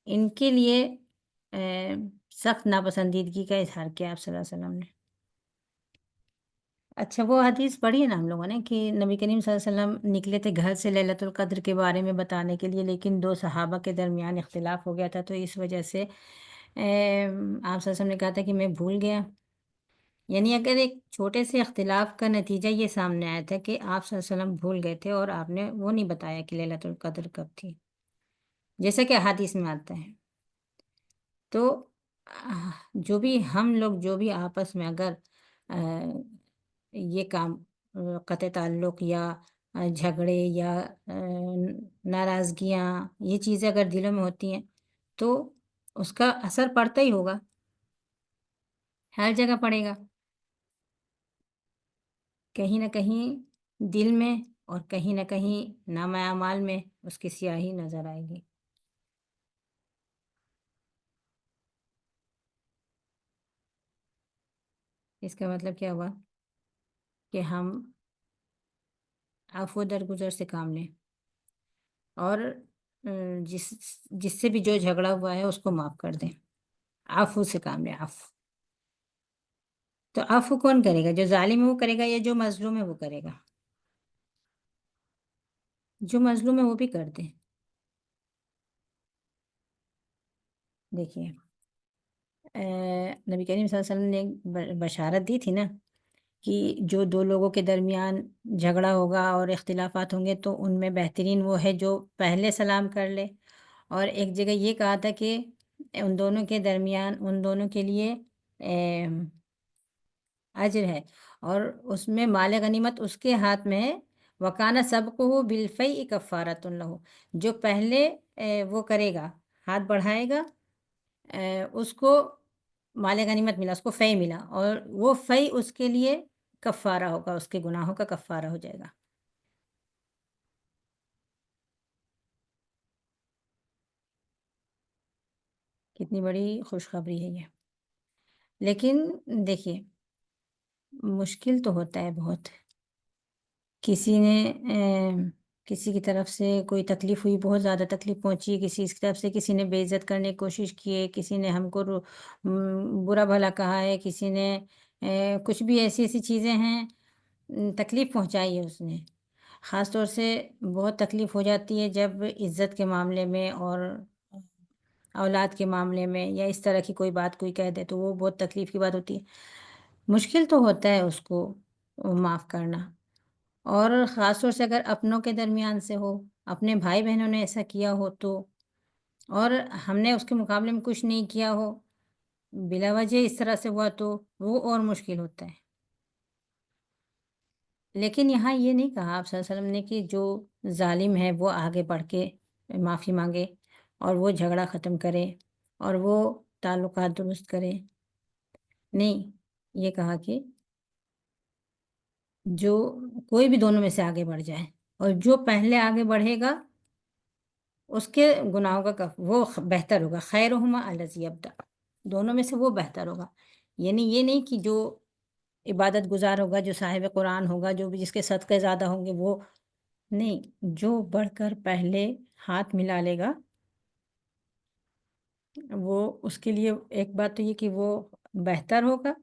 ان کے لیے سخت ناپسندیدگی کا اظہار کیا آپ صلی اللہ علیہ وسلم نے۔ اچھا، وہ حدیث پڑھی ہے نا ہم لوگوں نے کہ نبی کریم صلی اللہ علیہ وسلم نکلے تھے گھر سے لیلۃ القدر کے بارے میں بتانے کے لیے، لیکن دو صحابہ کے درمیان اختلاف ہو گیا تھا، تو اس وجہ سے آپ صلی اللہ علیہ وسلم نے کہا تھا کہ میں بھول گیا۔ یعنی اگر ایک چھوٹے سے اختلاف کا نتیجہ یہ سامنے آیا تھا کہ آپ صلی اللہ علیہ وسلم بھول گئے تھے اور آپ نے وہ نہیں بتایا کہ لیلۃ القدر کب تھی، جیسا کہ حدیث میں آتا ہے، تو جو بھی ہم لوگ جو بھی آپس میں اگر یہ کام قطع تعلق یا جھگڑے یا ناراضگیاں، یہ چیزیں اگر دلوں میں ہوتی ہیں تو اس کا اثر پڑتا ہی ہوگا، ہر جگہ پڑے گا، کہیں نہ کہیں دل میں اور کہیں نہ کہیں نامہ اعمال میں اس کی سیاہی نظر آئے گی۔ اس کا مطلب کیا ہوا کہ ہم عفو درگزر سے کام لیں، اور جس جس سے بھی جو جھگڑا ہوا ہے اس کو معاف کر دیں، عفو سے کام لیں، عفو۔ تو عفو کون کرے گا؟ جو ظالم ہے وہ کرے گا یا جو مظلوم ہے وہ کرے گا؟ جو مظلوم ہے وہ بھی کر دیں۔ دیکھیے نبی کریم صلی اللہ علیہ وسلم نے ایک بشارت دی تھی نا کہ جو دو لوگوں کے درمیان جھگڑا ہوگا اور اختلافات ہوں گے تو ان میں بہترین وہ ہے جو پہلے سلام کر لے، اور ایک جگہ یہ کہا تھا کہ ان دونوں کے درمیان ان دونوں کے لیے اجر ہے، اور اس میں مال غنیمت اس کے ہاتھ میں ہے۔ وَكَانَ سَبْقُهُ بِالْفَيْءِ كَفَّارَةٌ لَهُ، جو پہلے وہ کرے گا، ہاتھ بڑھائے گا، اس کو مال غنیمت ملا، اس کو فے ملا، اور وہ فے اس کے لیے کفارہ ہوگا، اس کے گناہوں کا کفارہ ہو جائے گا۔ کتنی بڑی خوشخبری ہے یہ! لیکن دیکھیے، مشکل تو ہوتا ہے بہت۔ کسی نے کسی کی طرف سے کوئی تکلیف ہوئی، بہت زیادہ تکلیف پہنچی، کسی کی طرف سے کسی نے بے عزت کرنے کی کوشش کی ہے، کسی نے ہم کو برا بھلا کہا ہے، کسی نے کچھ بھی ایسی ایسی چیزیں ہیں، تکلیف پہنچائی ہے اس نے۔ خاص طور سے بہت تکلیف ہو جاتی ہے جب عزت کے معاملے میں اور اولاد کے معاملے میں، یا اس طرح کی کوئی بات کوئی کہہ دے تو وہ بہت تکلیف کی بات ہوتی ہے۔ مشکل تو ہوتا ہے اس کو معاف کرنا، اور خاص طور سے اگر اپنوں کے درمیان سے ہو، اپنے بھائی بہنوں نے ایسا کیا ہو تو، اور ہم نے اس کے مقابلے میں کچھ نہیں کیا ہو، بلا وجہ اس طرح سے ہوا، تو وہ اور مشکل ہوتا ہے۔ لیکن یہاں یہ نہیں کہا آپ صلی اللہ علیہ وسلم نے کہ جو ظالم ہے وہ آگے بڑھ کے معافی مانگے، اور وہ جھگڑا ختم کرے، اور وہ تعلقات درست کرے۔ نہیں، یہ کہا کہ جو کوئی بھی دونوں میں سے آگے بڑھ جائے، اور جو پہلے آگے بڑھے گا اس کے گناہوں کا وہ بہتر ہوگا، خیرہما الذی یبدأ، دونوں میں سے وہ بہتر ہوگا۔ یعنی یہ نہیں کہ جو عبادت گزار ہوگا، جو صاحب قرآن ہوگا، جو بھی جس کے صدقے زیادہ ہوں گے، وہ نہیں، جو بڑھ کر پہلے ہاتھ ملا لے گا، وہ اس کے لیے ایک بات تو یہ کہ وہ بہتر ہوگا،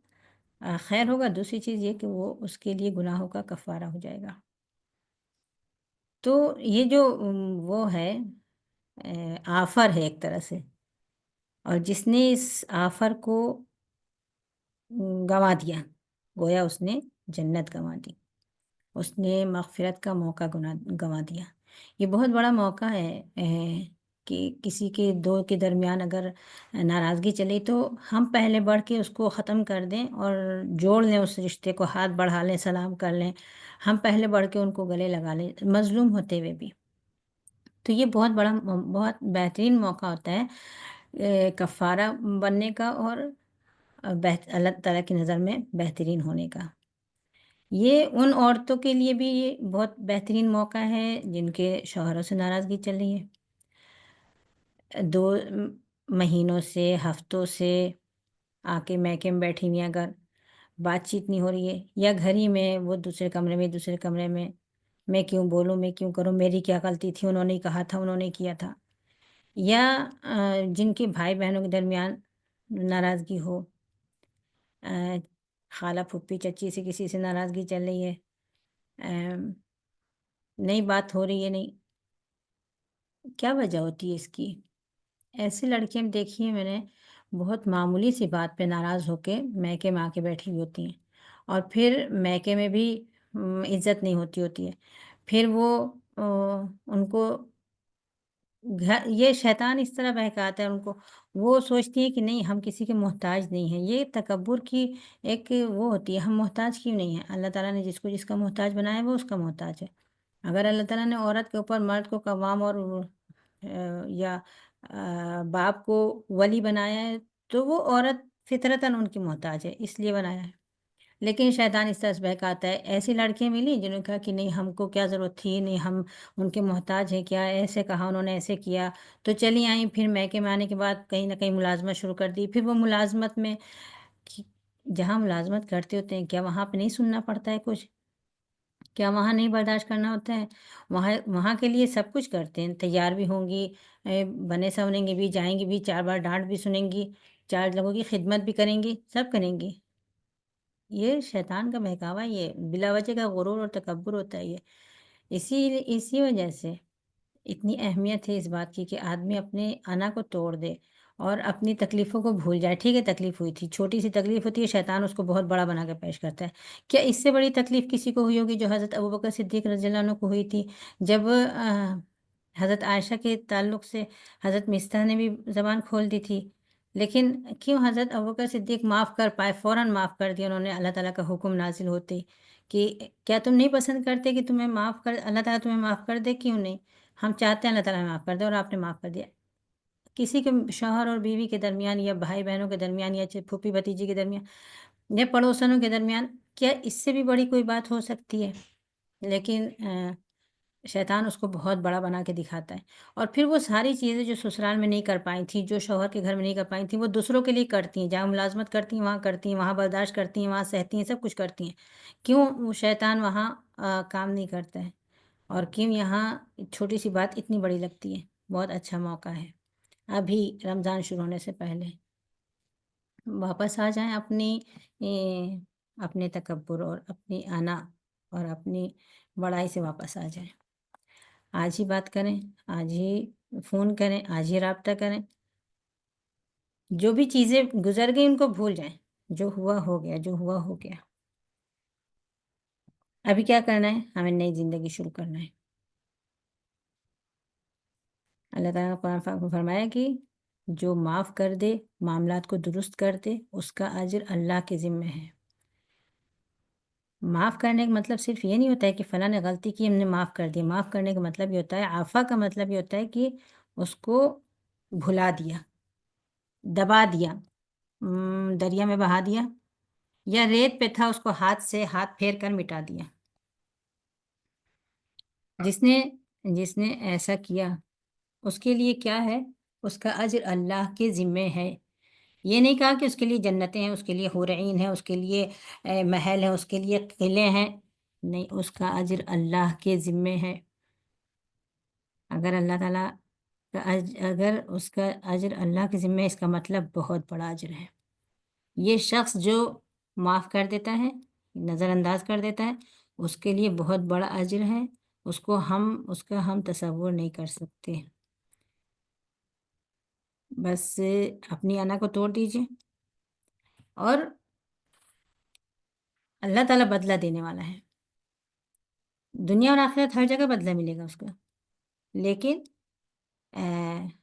خیر ہوگا، دوسری چیز یہ کہ وہ اس کے لیے گناہوں کا کفارہ ہو جائے گا۔ تو یہ جو وہ ہے، آفر ہے ایک طرح سے، اور جس نے اس آفر کو گنوا دیا، گویا اس نے جنت گنوا دی، اس نے مغفرت کا موقع گنوا دیا۔ یہ بہت بڑا موقع ہے کہ کسی کے دو کے درمیان اگر ناراضگی چلی تو ہم پہلے بڑھ کے اس کو ختم کر دیں اور جوڑ لیں، اس رشتے کو ہاتھ بڑھا لیں، سلام کر لیں، ہم پہلے بڑھ کے ان کو گلے لگا لیں مظلوم ہوتے ہوئے بھی۔ تو یہ بہت بڑا بہت بہترین موقع ہوتا ہے کفارہ بننے کا، اور اللہ تعالیٰ کی نظر میں بہترین ہونے کا۔ یہ ان عورتوں کے لیے بھی یہ بہت بہترین موقع ہے جن کے شوہروں سے ناراضگی چل رہی ہے، 2 مہینوں سے، ہفتوں سے آ کے میکے میں بیٹھی ہوئی ہیں، اگر بات چیت نہیں ہو رہی ہے، یا گھر ہی میں وہ دوسرے کمرے میں میں کیوں بولوں، میں کیوں کروں، میری کیا غلطی تھی، انہوں نے کہا تھا، انہوں نے کیا تھا، یا جن کے بھائی بہنوں کے درمیان ناراضگی ہو، خالہ پھوپھی چچی سے کسی سے ناراضگی چل رہی ہے، نئی بات ہو رہی ہے، نہیں، کیا وجہ ہوتی ہے اس کی؟ ایسی لڑکیاں دیکھی ہیں میں نے، بہت معمولی سی بات پہ ناراض ہو کے میکے میں آ کے بیٹھی ہوئی ہوتی ہیں، اور پھر میکے میں بھی عزت نہیں ہوتی ہے، پھر وہ ان کو یہ شیطان اس طرح بہکاتا ہے ان کو، وہ سوچتی ہے کہ نہیں، ہم کسی کے محتاج نہیں ہیں۔ یہ تکبر کی ایک وہ ہوتی ہے، ہم محتاج کیوں نہیں ہیں؟ اللہ تعالیٰ نے جس کو جس کا محتاج بنایا ہے وہ اس کا محتاج ہے۔ اگر اللہ تعالیٰ نے عورت کے اوپر مرد کو قوام اور یا باپ کو ولی بنایا ہے، تو وہ عورت فطرتاً ان کی محتاج ہے، اس لیے بنایا ہے۔ لیکن شیطان اس طرح سے بہکاتا ہے۔ ایسی لڑکیاں ملی جنہوں نے کہا کہ نہیں، ہم کو کیا ضرورت تھی، نہیں ہم ان کے محتاج ہیں کیا، ایسے کہا انہوں نے، ایسے کیا، تو چلی آئیں، پھر میکے میں آنے کے بعد کہیں نہ کہیں ملازمت شروع کر دی، پھر وہ ملازمت میں جہاں ملازمت کرتے ہوتے ہیں، کیا وہاں پہ نہیں سننا پڑتا ہے کچھ؟ کیا وہاں نہیں برداشت کرنا ہوتا ہے؟ وہاں کے لیے سب کچھ کرتے ہیں، تیار بھی ہوں گی، بنے سنیں گی بھی، جائیں گی بھی، 4 بار ڈانٹ بھی سنیں گی، 4 لوگوں کی خدمت بھی کریں گی، سب کریں گی۔ یہ شیطان کا بہکاوا، یہ بلا وجہ کا غرور اور تکبر ہوتا ہے۔ یہ اسی وجہ سے اتنی اہمیت ہے اس بات کی کہ آدمی اپنے انا کو توڑ دے اور اپنی تکلیفوں کو بھول جائے۔ ٹھیک ہے، تکلیف ہوئی تھی، چھوٹی سی تکلیف ہوتی ہے، شیطان اس کو بہت بڑا بنا کے پیش کرتا ہے۔ کیا اس سے بڑی تکلیف کسی کو ہوئی ہوگی جو حضرت ابوبکر صدیق رضی اللہ عنہ کو ہوئی تھی، جب حضرت عائشہ کے تعلق سے حضرت مستح نے بھی زبان کھول دی تھی، لیکن کیوں حضرت ابوبکر صدیق معاف کر پائے، فوراً معاف کر دیا انہوں نے اللہ تعالیٰ کا حکم نازل ہوتے ہی کہ کیا تم نہیں پسند کرتے کہ تمہیں معاف کر اللہ تعالیٰ تمہیں معاف کر دے؟ کیوں نہیں؟ ہم چاہتے ہیں اللہ تعالیٰ معاف کر دے اور آپ نے معاف کر دیا۔ کسی کے شوہر اور بیوی کے درمیان یا بھائی بہنوں کے درمیان یا پھوپھی بھتیجی کے درمیان یا پڑوسنوں کے درمیان کیا اس سے بھی بڑی کوئی بات ہو سکتی ہے؟ لیکن شیطان اس کو بہت بڑا بنا کے دکھاتا ہے، اور پھر وہ ساری چیزیں جو سسرال میں نہیں کر پائیں تھیں، جو شوہر کے گھر میں نہیں کر پائیں تھیں، وہ دوسروں کے لیے کرتی ہیں، جہاں ملازمت کرتی ہیں وہاں کرتی ہیں، وہاں برداشت کرتی ہیں وہاں سہتی ہیں، سب کچھ کرتی ہیں۔ کیوں وہ شیطان وہاں کام نہیں کرتا ہے، اور کیوں یہاں چھوٹی سی بات اتنی بڑی لگتی ہے؟ بہت اچھا موقع ہے ابھی رمضان شروع ہونے سے پہلے واپس آ جائیں اپنے تکبر اور اپنی انا اور اپنی بڑائی سے واپس آ جائیں۔ آج ہی بات کریں، آج ہی فون کریں، آج ہی رابطہ کریں، جو بھی چیزیں گزر گئی ان کو بھول جائیں، جو ہوا ہو گیا، جو ہوا ہو گیا۔ ابھی کیا کرنا ہے؟ ہمیں نئی زندگی شروع کرنا ہے۔ اللہ تعالیٰ نے قرآن پاک میں فرمایا کہ جو معاف کر دے، معاملات کو درست کر دے، اس کا اجر اللہ کے ذمہ ہے۔ معاف کرنے کا مطلب صرف یہ نہیں ہوتا ہے کہ فلاں نے غلطی کی ہم نے معاف کر دیا۔ معاف کرنے کا مطلب یہ ہوتا ہے، عفا کا مطلب یہ ہوتا ہے کہ اس کو بھلا دیا، دبا دیا، دریا میں بہا دیا، یا ریت پہ تھا اس کو ہاتھ سے ہاتھ پھیر کر مٹا دیا۔ جس نے ایسا کیا اس کے لیے کیا ہے؟ اس کا اجر اللہ کے ذمے ہے۔ یہ نہیں کہا کہ اس کے لیے جنتیں ہیں، اس کے لیے حور عین ہیں، اس کے لیے محل ہیں، اس کے لیے قلعے ہیں، نہیں، اس کا اجر اللہ کے ذمے ہے۔ اگر اللہ تعالیٰ اگر اس کا اجر اللہ کے ذمے ہے، اس کا مطلب بہت بڑا اجر ہے۔ یہ شخص جو معاف کر دیتا ہے، نظر انداز کر دیتا ہے، اس کے لیے بہت بڑا اجر ہے، اس کا ہم تصور نہیں کر سکتے۔ بس اپنی انا کو توڑ دیجیے، اور اللہ تعالیٰ بدلہ دینے والا ہے۔ دنیا اور آخرت ہر جگہ بدلہ ملے گا اس کا، لیکن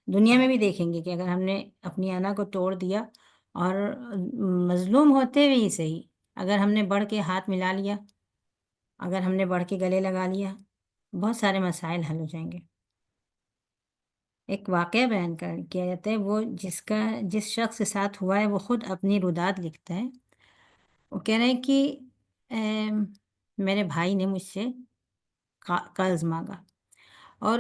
دنیا میں بھی دیکھیں گے کہ اگر ہم نے اپنی انا کو توڑ دیا، اور مظلوم ہوتے ہوئے ہی صحیح، اگر ہم نے بڑھ کے ہاتھ ملا لیا، اگر ہم نے بڑھ کے گلے لگا لیا، بہت سارے مسائل حل ہو جائیں گے۔ ایک واقعہ بیان کیا جاتا ہے، وہ جس شخص کے ساتھ ہوا ہے وہ خود اپنی روداد لکھتا ہے۔ وہ کہہ رہے ہیں کہ میرے بھائی نے مجھ سے قرض مانگا، اور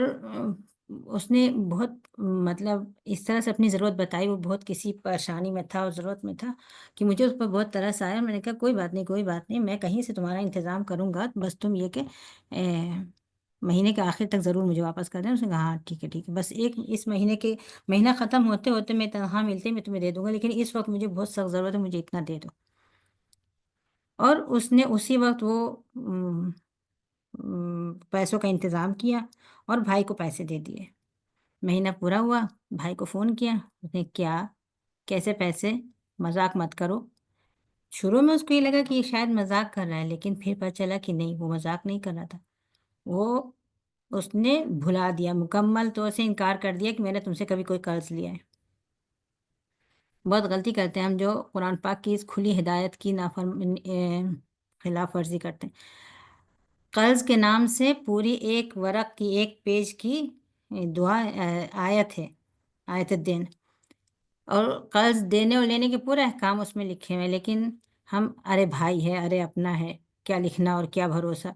اس نے بہت مطلب اس طرح سے اپنی ضرورت بتائی، وہ بہت کسی پریشانی میں تھا اور ضرورت میں تھا کہ مجھے اس پر بہت ترس آیا۔ میں نے کہا کوئی بات نہیں، کوئی بات نہیں، میں کہیں سے تمہارا انتظام کروں گا، بس تم یہ کہ مہینے کے آخر تک ضرور مجھے واپس کر دیں۔ اس نے کہا ہاں ٹھیک ہے ٹھیک ہے، بس اس مہینہ ختم ہوتے ہوتے میں تنخواہ ملتے میں تمہیں دے دوں گا، لیکن اس وقت مجھے بہت سخت ضرورت ہے، مجھے اتنا دے دو۔ اور اس نے اسی وقت وہ پیسوں کا انتظام کیا اور بھائی کو پیسے دے دیے۔ مہینہ پورا ہوا، بھائی کو فون کیا، اس نے کیسے پیسے؟ مذاق مت کرو۔ شروع میں اس کو یہ لگا کہ یہ شاید مذاق کر رہا ہے، لیکن پھر پتہ چلا کہ نہیں، وہ مذاق نہیں کر رہا تھا، اس نے بھلا دیا، مکمل طور سے انکار کر دیا کہ میں نے تم سے کبھی کوئی قرض لیا ہے۔ بہت غلطی کرتے ہیں ہم جو قرآن پاک کی اس کھلی ہدایت کی خلاف ورزی کرتے ہیں۔ قرض کے نام سے پوری ایک ورق کی، ایک پیج کی دعا آیت ہے، آیت الدین، اور قرض دینے اور لینے کے پورے احکام اس میں لکھے ہوئے ہیں، لیکن ہم ارے بھائی ہے، ارے اپنا ہے، کیا لکھنا اور کیا بھروسہ،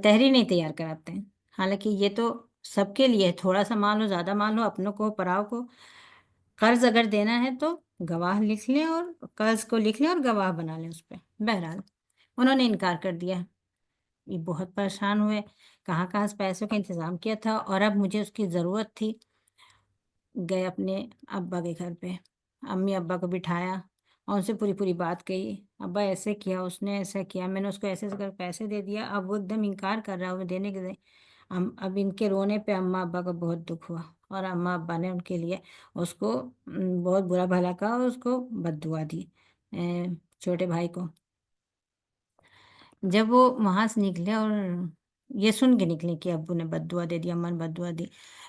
تحریر نہیں تیار کراتے ہیں۔ حالانکہ یہ تو سب کے لیے ہے، تھوڑا سا مان لو، زیادہ مان لو، اپنوں کو پراؤ کو، قرض اگر دینا ہے تو گواہ لکھ لیں، اور قرض کو لکھ لیں اور گواہ بنا لیں اس پہ۔ بہرحال انہوں نے انکار کر دیا، یہ بہت پریشان ہوئے، کہاں سے پیسوں کا انتظام کیا تھا، اور اب مجھے اس کی ضرورت تھی۔ گئے اپنے ابا کے گھر پہ، امی ابا کو بٹھایا اور ان سے پوری بات کہی، ابا ایسے کیا، اس نے ایسا کیا، میں نے اس کو ایسے کر پیسے دے دیا، اب وہ ایک دم انکار کر رہا ہے وہ دینے کے۔ اب ان کے رونے پہ اماں ابا کو بہت دکھ ہوا، اور اماں ابا نے ان کے لیے اس کو بہت برا بھلا کہا اور اس کو بد دعا دی، چھوٹے بھائی کو۔ جب وہ وہاں سے نکلے اور یہ سن کے نکلیں کہ ابو نے بد دعا دے دی، اماں نے بد دعا دی،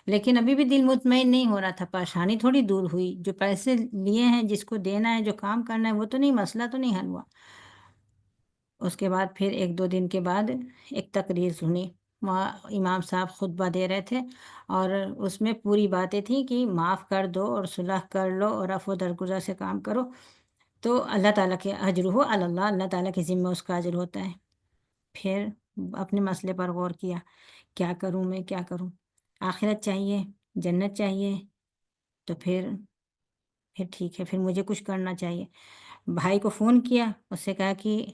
لیکن ابھی بھی دل مطمئن نہیں ہو رہا تھا، پریشانی تھوڑی دور ہوئی، جو پیسے لیے ہیں، جس کو دینا ہے، جو کام کرنا ہے، وہ تو نہیں، مسئلہ تو نہیں حل ہوا۔ اس کے بعد پھر 1-2 دن کے بعد ایک تقریر سنی، وہاں امام صاحب خطبہ دے رہے تھے، اور اس میں پوری باتیں تھیں کہ معاف کر دو اور صلح کر لو اور عفو درگزر سے کام کرو تو اللہ تعالیٰ کے اجر ہو اللہ، اللہ تعالیٰ کے ذمہ اس کا اجر ہوتا ہے۔ پھر اپنے مسئلے پر غور کیا، کیا کروں میں، کیا کروں؟ آخرت چاہیے، جنت چاہیے، تو پھر ٹھیک ہے، پھر مجھے کچھ کرنا چاہیے۔ بھائی کو فون کیا، اس سے کہا کہ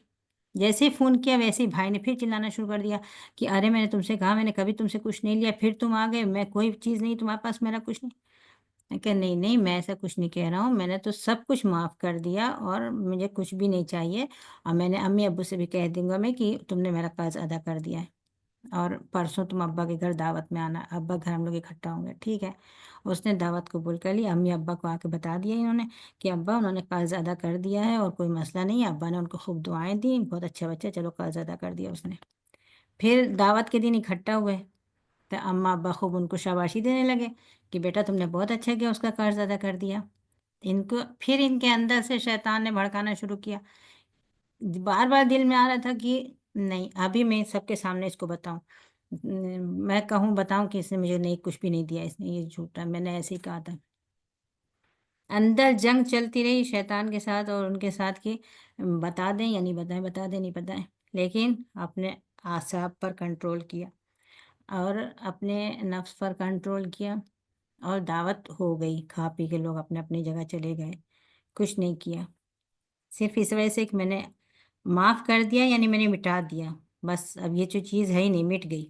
جیسے ہی فون کیا ویسے ہی بھائی نے پھر چلانا شروع کر دیا کہ ارے میں نے تم سے کہا، میں نے کبھی تم سے کچھ نہیں لیا، پھر تم آ گئے، میں کوئی چیز نہیں تمہارے پاس، میرا کچھ نہیں۔ میں کہا نہیں نہیں، میں ایسا کچھ نہیں کہہ رہا ہوں، میں نے تو سب کچھ معاف کر دیا اور مجھے کچھ بھی نہیں چاہیے، اور میں نے امی ابو سے بھی کہہ دوں گا میں کہ تم نے میرا قرض ادا کر دیا ہے، اور پرسوں تم ابا کے گھر دعوت میں آنا، ابا گھر ہم لوگ اکٹھا ہوں گے، ٹھیک ہے۔ اس نے دعوت قبول کر لی، امی ابا کو آ کے بتا دیا انہوں نے کہ ابا انہوں نے قرض ادا کر دیا ہے اور کوئی مسئلہ نہیں ہے، ابا نے ان کو خوب دعائیں دیں، بہت اچھا بچہ، چلو قرض ادا کر دیا اس نے۔ پھر دعوت کے دن اکٹھا ہوئے تو اماں ابا خوب ان کو شاباشی دینے لگے کہ بیٹا تم نے بہت اچھا کیا، اس کا قرض ادا کر دیا۔ پھر ان کے اندر سے شیطان نے بھڑکانا شروع کیا، بار بار دل میں آ رہا تھا کہ نہیں، ابھی میں سب کے سامنے اس کو بتاؤں، میں کہوں بتاؤں کہ اس نے مجھے نہیں، کچھ بھی نہیں دیا، اس نے یہ جھوٹا، میں نے ایسے ہی کہا تھا۔ اندر جنگ چلتی رہی شیطان کے ساتھ اور ان کے ساتھ کہ بتا دیں یا نہیں بتائیں، بتا دیں نہیں بتائیں، لیکن اپنے اعصاب پر کنٹرول کیا اور اپنے نفس پر کنٹرول کیا، اور دعوت ہو گئی، کھا پی کے لوگ اپنے اپنی جگہ چلے گئے، کچھ نہیں کیا، صرف اس وجہ سے کہ میں نے معاف کر دیا، یعنی میں نے مٹا دیا، بس اب یہ جو چیز ہے ہی نہیں، مٹ گئی۔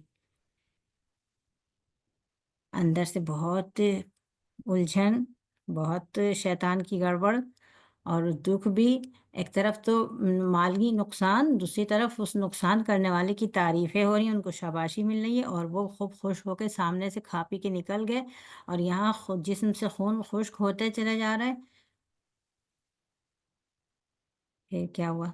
اندر سے بہت الجھن، بہت شیطان کی گڑبڑ اور دکھ بھی، ایک طرف تو مالی نقصان، دوسری طرف اس نقصان کرنے والے کی تعریفیں ہو رہی ہیں، ان کو شاباشی مل رہی ہے، اور وہ خوب خوش ہو کے سامنے سے کھا پی کے نکل گئے، اور یہاں جسم سے خون خشک ہوتے چلے جا رہا ہے۔ پھر کیا ہوا؟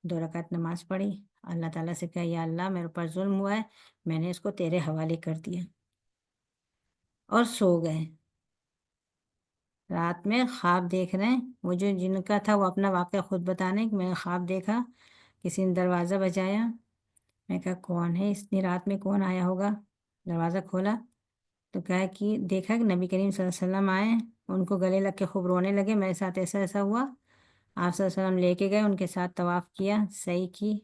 2 رکعت نماز پڑھی، اللہ تعالیٰ سے کہا یا اللہ میرے اوپر ظلم ہوا ہے، میں نے اس کو تیرے حوالے کر دیا، اور سو گئے۔ رات میں خواب دیکھ رہے ہیں، وہ جو جن کا تھا وہ اپنا واقعہ خود بتانے کہ میں نے خواب دیکھا، کسی نے دروازہ بجایا، میں کہا کون ہے اتنی رات میں، کون آیا ہوگا؟ دروازہ کھولا تو کہا کہ دیکھا کہ نبی کریم صلی اللہ علیہ وسلم آئے، ان کو گلے لگ کے خوب رونے لگے، میرے ساتھ ایسا ایسا ہوا، آپ صلی اللہ علیہ وسلم لے کے گئے، ان کے ساتھ طواف کیا، صحیح کی،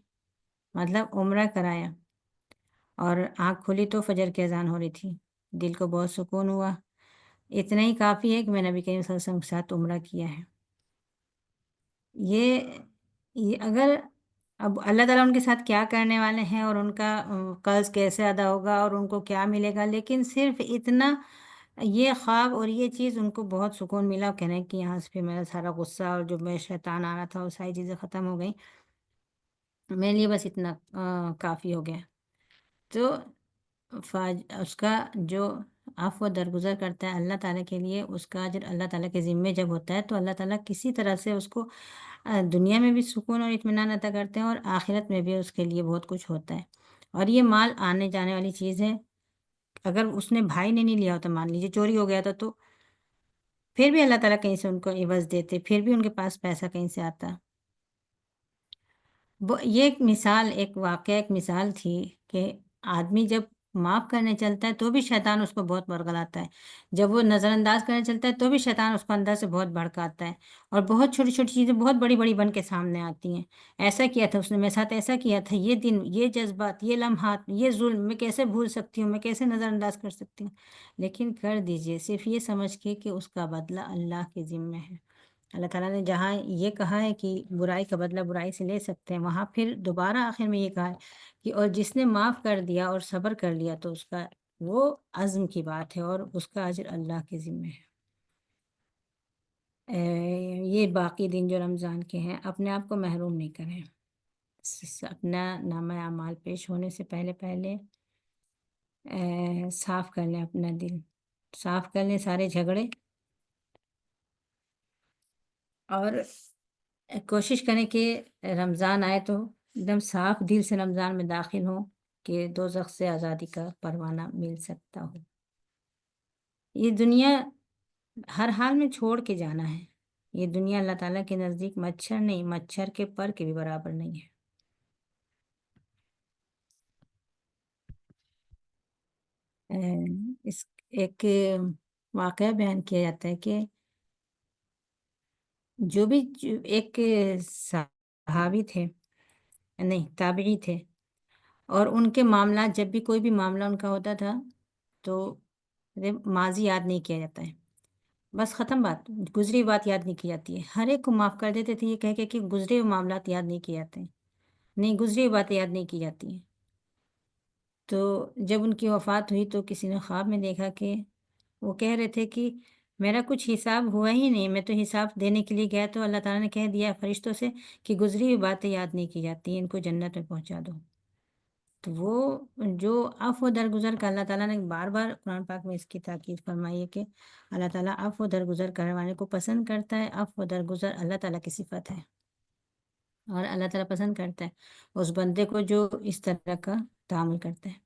مطلب عمرہ کرایا، اور آنکھ کھلی تو فجر کی اذان ہو رہی تھی، دل کو بہت سکون ہوا۔ اتنا ہی کافی ہے کہ میں نبی کریم صلی اللہ علیہ وسلم کے ساتھ عمرہ کیا ہے۔ یہ اگر اب اللہ تعالیٰ ان کے ساتھ کیا کرنے والے ہیں، اور ان کا قرض کیسے ادا ہوگا، اور ان کو کیا ملے گا، لیکن صرف اتنا، یہ خواب اور یہ چیز ان کو بہت سکون ملا، اور کہنے کہ یہاں سے پھر میرا سارا غصہ اور جو میں شیطان آ رہا تھا وہ ساری چیزیں ختم ہو گئیں، میرے لیے بس اتنا کافی ہو گیا۔ تو اس کا جو عفو درگزر کرتا ہے اللہ تعالیٰ کے لیے، اس کا اجر اللہ تعالیٰ کے ذمے جب ہوتا ہے تو اللہ تعالیٰ کسی طرح سے اس کو دنیا میں بھی سکون اور اطمینان عطا کرتے ہیں، اور آخرت میں بھی اس کے لیے بہت کچھ ہوتا ہے۔ اور یہ مال آنے جانے والی چیز ہے، اگر اس نے بھائی نے نہیں لیا ہوتا، مان لیجیے چوری ہو گیا تھا، تو پھر بھی اللہ تعالیٰ کہیں سے ان کو عوض دیتے، پھر بھی ان کے پاس پیسہ کہیں سے آتا۔ یہ ایک مثال، ایک واقعہ، ایک مثال تھی کہ آدمی جب معاف کرنے چلتا ہے تو بھی شیطان اس کو بہت ورغلاتا ہے، جب وہ نظر انداز کرنے چلتا ہے تو بھی شیطان اس کو اندر سے بہت بھڑکاتا ہے، اور بہت چھوٹی چھوٹی چیزیں بہت بڑی بڑی بن کے سامنے آتی ہیں۔ ایسا کیا تھا اس نے میرے ساتھ، ایسا کیا تھا، یہ دن، یہ جذبات، یہ لمحات، یہ ظلم میں کیسے بھول سکتی ہوں، میں کیسے نظر انداز کر سکتی ہوں؟ لیکن کر دیجئے، صرف یہ سمجھ کے کہ اس کا بدلہ اللہ کے ذمہ ہے۔ اللہ تعالیٰ نے جہاں یہ کہا ہے کہ برائی کا بدلہ برائی سے لے سکتے ہیں، وہاں پھر دوبارہ آخر میں یہ کہا ہے کہ اور جس نے معاف کر دیا اور صبر کر لیا تو اس کا وہ عزم کی بات ہے، اور اس کا اجر اللہ کے ذمہ ہے۔ یہ باقی دن جو رمضان کے ہیں، اپنے آپ کو محروم نہیں کریں، اپنا نامہ اعمال پیش ہونے سے پہلے پہلے صاف کر لیں، اپنا دل صاف کر لیں، سارے جھگڑے، اور کوشش کریں کہ رمضان آئے تو ایک دم صاف دل سے رمضان میں داخل ہوں، کہ دوزخ سے آزادی کا پروانہ مل سکتا ہو۔ یہ دنیا ہر حال میں چھوڑ کے جانا ہے۔ یہ دنیا اللہ تعالیٰ کے نزدیک مچھر نہیں، مچھر کے پر کے بھی برابر نہیں ہے۔ اس ایک واقعہ بیان کیا جاتا ہے کہ جو ایک صحابی تھے، نہیں تابعی تھے، اور ان کے معاملات، جب بھی کوئی بھی معاملہ ان کا ہوتا تھا تو ماضی یاد نہیں کیا جاتا ہے، بس ختم بات، گزری بات یاد نہیں کی جاتی ہے۔ ہر ایک کو معاف کر دیتے تھے یہ کہہ کے کہ گزرے ہوئے معاملات یاد نہیں کیے جاتے ہیں، نہیں گزری ہوئی باتیں یاد نہیں کی جاتی ہیں۔ تو جب ان کی وفات ہوئی تو کسی نے خواب میں دیکھا کہ وہ کہہ رہے تھے کہ میرا کچھ حساب ہوا ہی نہیں، میں تو حساب دینے کے لیے گیا تو اللہ تعالیٰ نے کہہ دیا فرشتوں سے کہ گزری ہوئی باتیں یاد نہیں کی جاتی، ان کو جنت میں پہنچا دو۔ تو وہ جو عفو درگزر کا اللہ تعالیٰ نے بار بار قرآن پاک میں اس کی تاکید فرمائی ہے کہ اللہ تعالیٰ عفو درگزر کرنے والے کو پسند کرتا ہے۔ عفو درگزر اللہ تعالیٰ کی صفت ہے، اور اللہ تعالیٰ پسند کرتا ہے اس بندے کو جو اس طرح کا تعامل کرتا ہے۔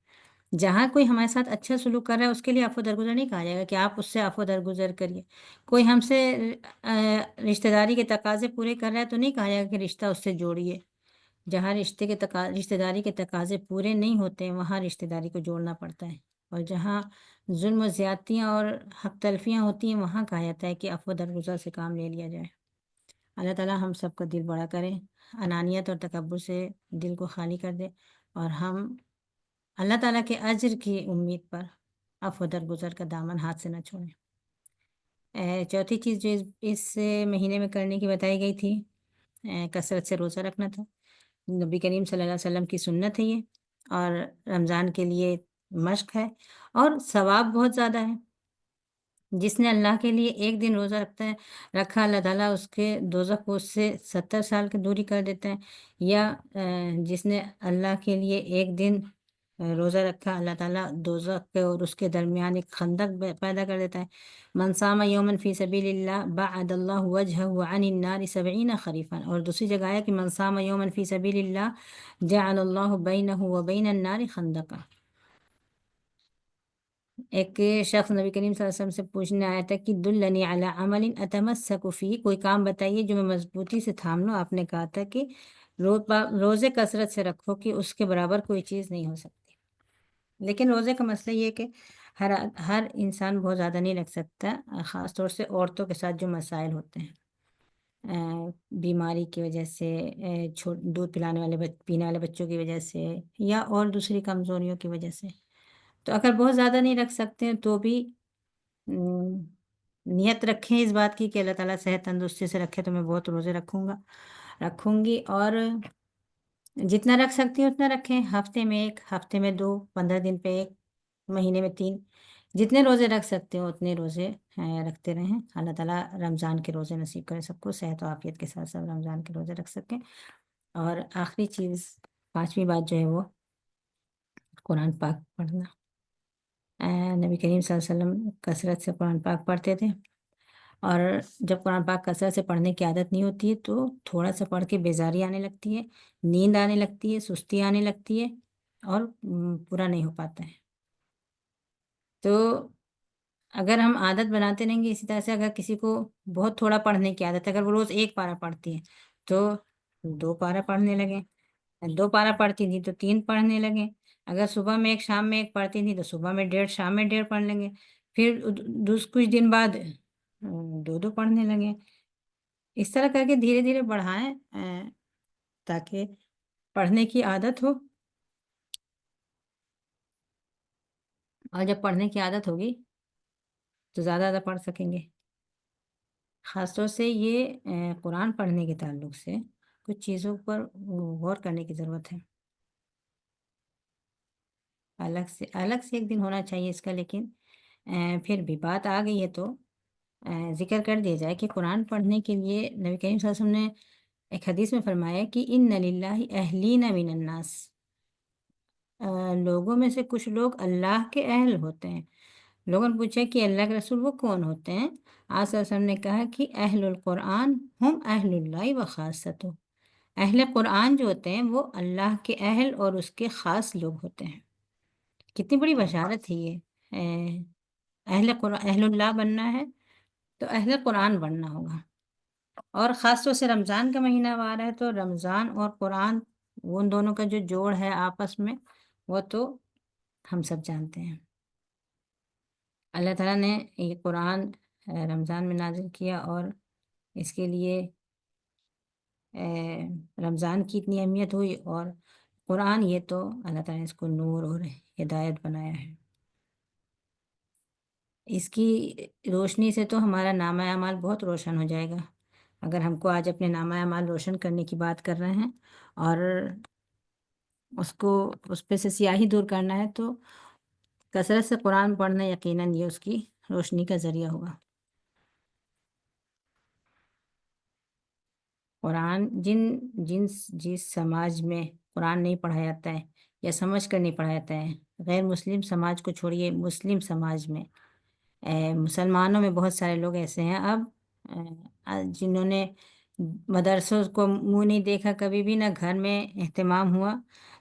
جہاں کوئی ہمارے ساتھ اچھا سلوک کر رہا ہے اس کے لیے عفو درگزر نہیں کہا جائے گا کہ آپ اس سے عفو درگزر کریے۔ کوئی ہم سے رشتہ داری کے تقاضے پورے کر رہا ہے تو نہیں کہا جائے گا کہ رشتہ اس سے جوڑیے۔ جہاں رشتہ داری کے تقاضے پورے نہیں ہوتے ہیں وہاں رشتہ داری کو جوڑنا پڑتا ہے، اور جہاں ظلم و زیادتیاں اور حق تلفیاں ہوتی ہیں وہاں کہا جاتا ہے کہ عفو درگزر سے کام لے لیا جائے۔ اللہ تعالیٰ ہم سب کا دل بڑا کرے، انانیت اور تکبر سے دل کو خالی کر دے، اور ہم اللہ تعالیٰ کے اجر کی امید پر عفو درگزر کا دامن ہاتھ سے نہ چھوڑیں۔ چوتھی چیز جو اس مہینے میں کرنے کی بتائی گئی تھی، کثرت سے روزہ رکھنا تھا۔ نبی کریم صلی اللہ علیہ وسلم کی سنت ہے یہ، اور رمضان کے لیے مشق ہے، اور ثواب بہت زیادہ ہے۔ جس نے اللہ کے لیے ایک دن روزہ رکھا، اللہ تعالیٰ اس کے دوزخ کو اس سے 70 سال کی دوری کر دیتا ہے، یا جس نے اللہ کے لیے ایک دن روزہ رکھا، اللہ تعالیٰ دوزخ کے اور اس کے درمیان ایک خندق پیدا کر دیتا ہے۔ من صام یوما فی سبیل اللہ بعد اللہ وجہہ عن النار 70 خریفا، اور دوسری جگہ ہے کہ من صام یوما فی سبیل اللہ جعل اللہ بینہ وبین النار خندقا۔ ایک شخص نبی کریم صلی اللہ علیہ وسلم سے پوچھنے آیا تھا کہ دلنی علی عمل اتمسک فیہ، کوئی کام بتائیے جو میں مضبوطی سے تھام لوں۔ آپ نے کہا تھا کہ روزے کثرت سے رکھو کہ اس کے برابر کوئی چیز نہیں ہو سکتی۔ لیکن روزے کا مسئلہ یہ ہے کہ ہر انسان بہت زیادہ نہیں رکھ سکتا، خاص طور سے عورتوں کے ساتھ جو مسائل ہوتے ہیں، بیماری کی وجہ سے، دودھ پینے والے بچوں کی وجہ سے، یا اور دوسری کمزوریوں کی وجہ سے۔ تو اگر بہت زیادہ نہیں رکھ سکتے ہیں تو بھی نیت رکھیں اس بات کی کہ اللہ تعالیٰ صحت تندرستی سے رکھے تو میں بہت روزے رکھوں گی، اور جتنا رکھ سکتی ہوں اتنا رکھیں۔ ہفتے میں 1، ہفتے میں 2، 15 دن پہ 1، مہینے میں 3، جتنے روزے رکھ سکتے ہو اتنے روزے رکھتے رہیں۔ اللہ تعالیٰ رمضان کے روزے نصیب کرے سب کو، صحت و عافیت کے ساتھ سب رمضان کے روزے رکھ سکیں۔ اور آخری چیز، 5ویں بات جو ہے وہ قرآن پاک پڑھنا۔ نبی کریم صلی اللہ علیہ وسلم کثرت سے قرآن پاک پڑھتے تھے، اور جب قرآن پاک کثرت سے پڑھنے کی عادت نہیں ہوتی ہے تو تھوڑا سا پڑھ کے بیزاری آنے لگتی ہے، نیند آنے لگتی ہے، سستی آنے لگتی ہے، اور پورا نہیں ہو پاتا ہے۔ تو اگر ہم عادت بناتے رہیں گے اسی طرح سے، اگر کسی کو بہت تھوڑا پڑھنے کی عادت ہے، اگر وہ روز 1 پارہ پڑھتی ہے تو 2 پارہ پڑھنے لگیں، 2 پارہ پڑھتی تھی تو 3 پڑھنے لگیں، اگر صبح میں 1 شام میں 1 پڑھتی تھی تو صبح میں 1.5 شام میں 1.5 پڑھ لیں گے، پھر کچھ دن بعد 2 پڑھنے لگیں۔ اس طرح کر کے دھیرے دھیرے بڑھائیں تاکہ پڑھنے کی عادت ہو، اور جب پڑھنے کی عادت ہوگی تو زیادہ زیادہ پڑھ سکیں گے۔ خاص طور سے یہ قرآن پڑھنے کے تعلق سے کچھ چیزوں پر غور کرنے کی ضرورت ہے۔ الگ سے ایک دن ہونا چاہیے اس کا، لیکن پھر بھی بات آ گئی ہے تو ذکر کر دیا جائے کہ قرآن پڑھنے کے لیے نبی کریم صلی اللہ علیہ وسلم نے ایک حدیث میں فرمایا کہ ان للہ اہلین من الناس، لوگوں میں سے کچھ لوگ اللہ کے اہل ہوتے ہیں۔ لوگوں نے پوچھا کہ اللہ کے رسول وہ کون ہوتے ہیں؟ آپ صلی اللہ علیہ وسلم نے کہا کہ اہل القرآن ہم اہل اللہ و خاصتہ، اہل قرآن جو ہوتے ہیں وہ اللہ کے اہل اور اس کے خاص لوگ ہوتے ہیں۔ کتنی بڑی بشارت ہے یہ۔ اہل اللہ بننا ہے تو اہل قرآن بننا ہوگا، اور خاص طور سے رمضان کا مہینہ اب آ رہا ہے تو رمضان اور قرآن، ان دونوں کا جو جوڑ ہے آپس میں، وہ تو ہم سب جانتے ہیں۔ اللہ تعالیٰ نے یہ قرآن رمضان میں نازل کیا، اور اس کے لیے رمضان کی اتنی اہمیت ہوئی، اور قرآن یہ تو اللہ تعالیٰ نے اس کو نور اور ہدایت بنایا ہے۔ اس کی روشنی سے تو ہمارا نامہ اعمال بہت روشن ہو جائے گا۔ اگر ہم کو آج اپنے نامہ اعمال روشن کرنے کی بات کر رہے ہیں اور اس پہ سے سیاہی دور کرنا ہے، تو کثرت سے قرآن پڑھنا یقیناً یہ اس کی روشنی کا ذریعہ ہوگا۔ قرآن جس سماج میں قرآن نہیں پڑھا جاتا ہے یا سمجھ کر نہیں پڑھا جاتا ہے، غیر مسلم سماج کو چھوڑیے، مسلم سماج میں مسلمانوں میں بہت سارے لوگ ایسے ہیں اب جنہوں نے مدرسوں کو منہ نہیں دیکھا کبھی بھی، نہ گھر میں اہتمام ہوا،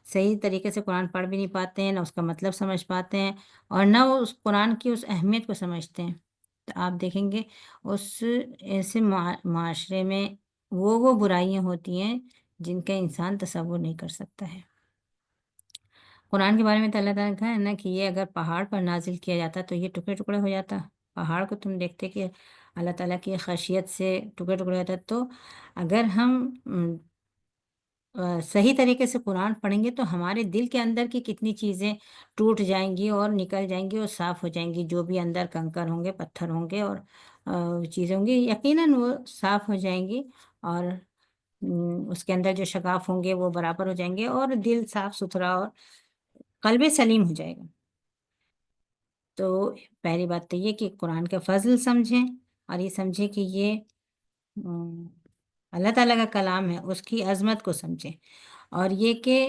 صحیح طریقے سے قرآن پڑھ بھی نہیں پاتے ہیں، نہ اس کا مطلب سمجھ پاتے ہیں، اور نہ وہ اس قرآن کی اس اہمیت کو سمجھتے ہیں۔ تو آپ دیکھیں گے اس ایسے معاشرے میں وہ برائیاں ہوتی ہیں جن کا انسان تصور نہیں کر سکتا ہے۔ قرآن کے بارے میں تو اللہ تعالیٰ نے کہا ہے نا کہ یہ اگر پہاڑ پر نازل کیا جاتا تو یہ ٹکڑے ٹکڑے ہو جاتا۔ پہاڑ کو تم دیکھتے کہ اللہ تعالیٰ کی خشیت سے ٹکڑے ٹکڑے ہو جاتا، تو اگر ہم صحیح طریقے سے قرآن پڑھیں گے تو ہمارے دل کے اندر کی کتنی چیزیں ٹوٹ جائیں گی اور نکل جائیں گی اور صاف ہو جائیں گی، جو بھی اندر کنکر ہوں گے، پتھر ہوں گے اور چیزیں ہوں گی، یقیناً وہ صاف ہو جائیں گی، اور اس کے اندر جو شگاف ہوں گے وہ برابر ہو جائیں گے، اور دل صاف ستھرا اور قلب سلیم ہو جائے گا۔ تو پہلی بات تو یہ کہ قرآن کا فضل سمجھیں، اور یہ سمجھیں کہ یہ اللہ تعالیٰ کا کلام ہے، اس کی عظمت کو سمجھیں، اور یہ کہ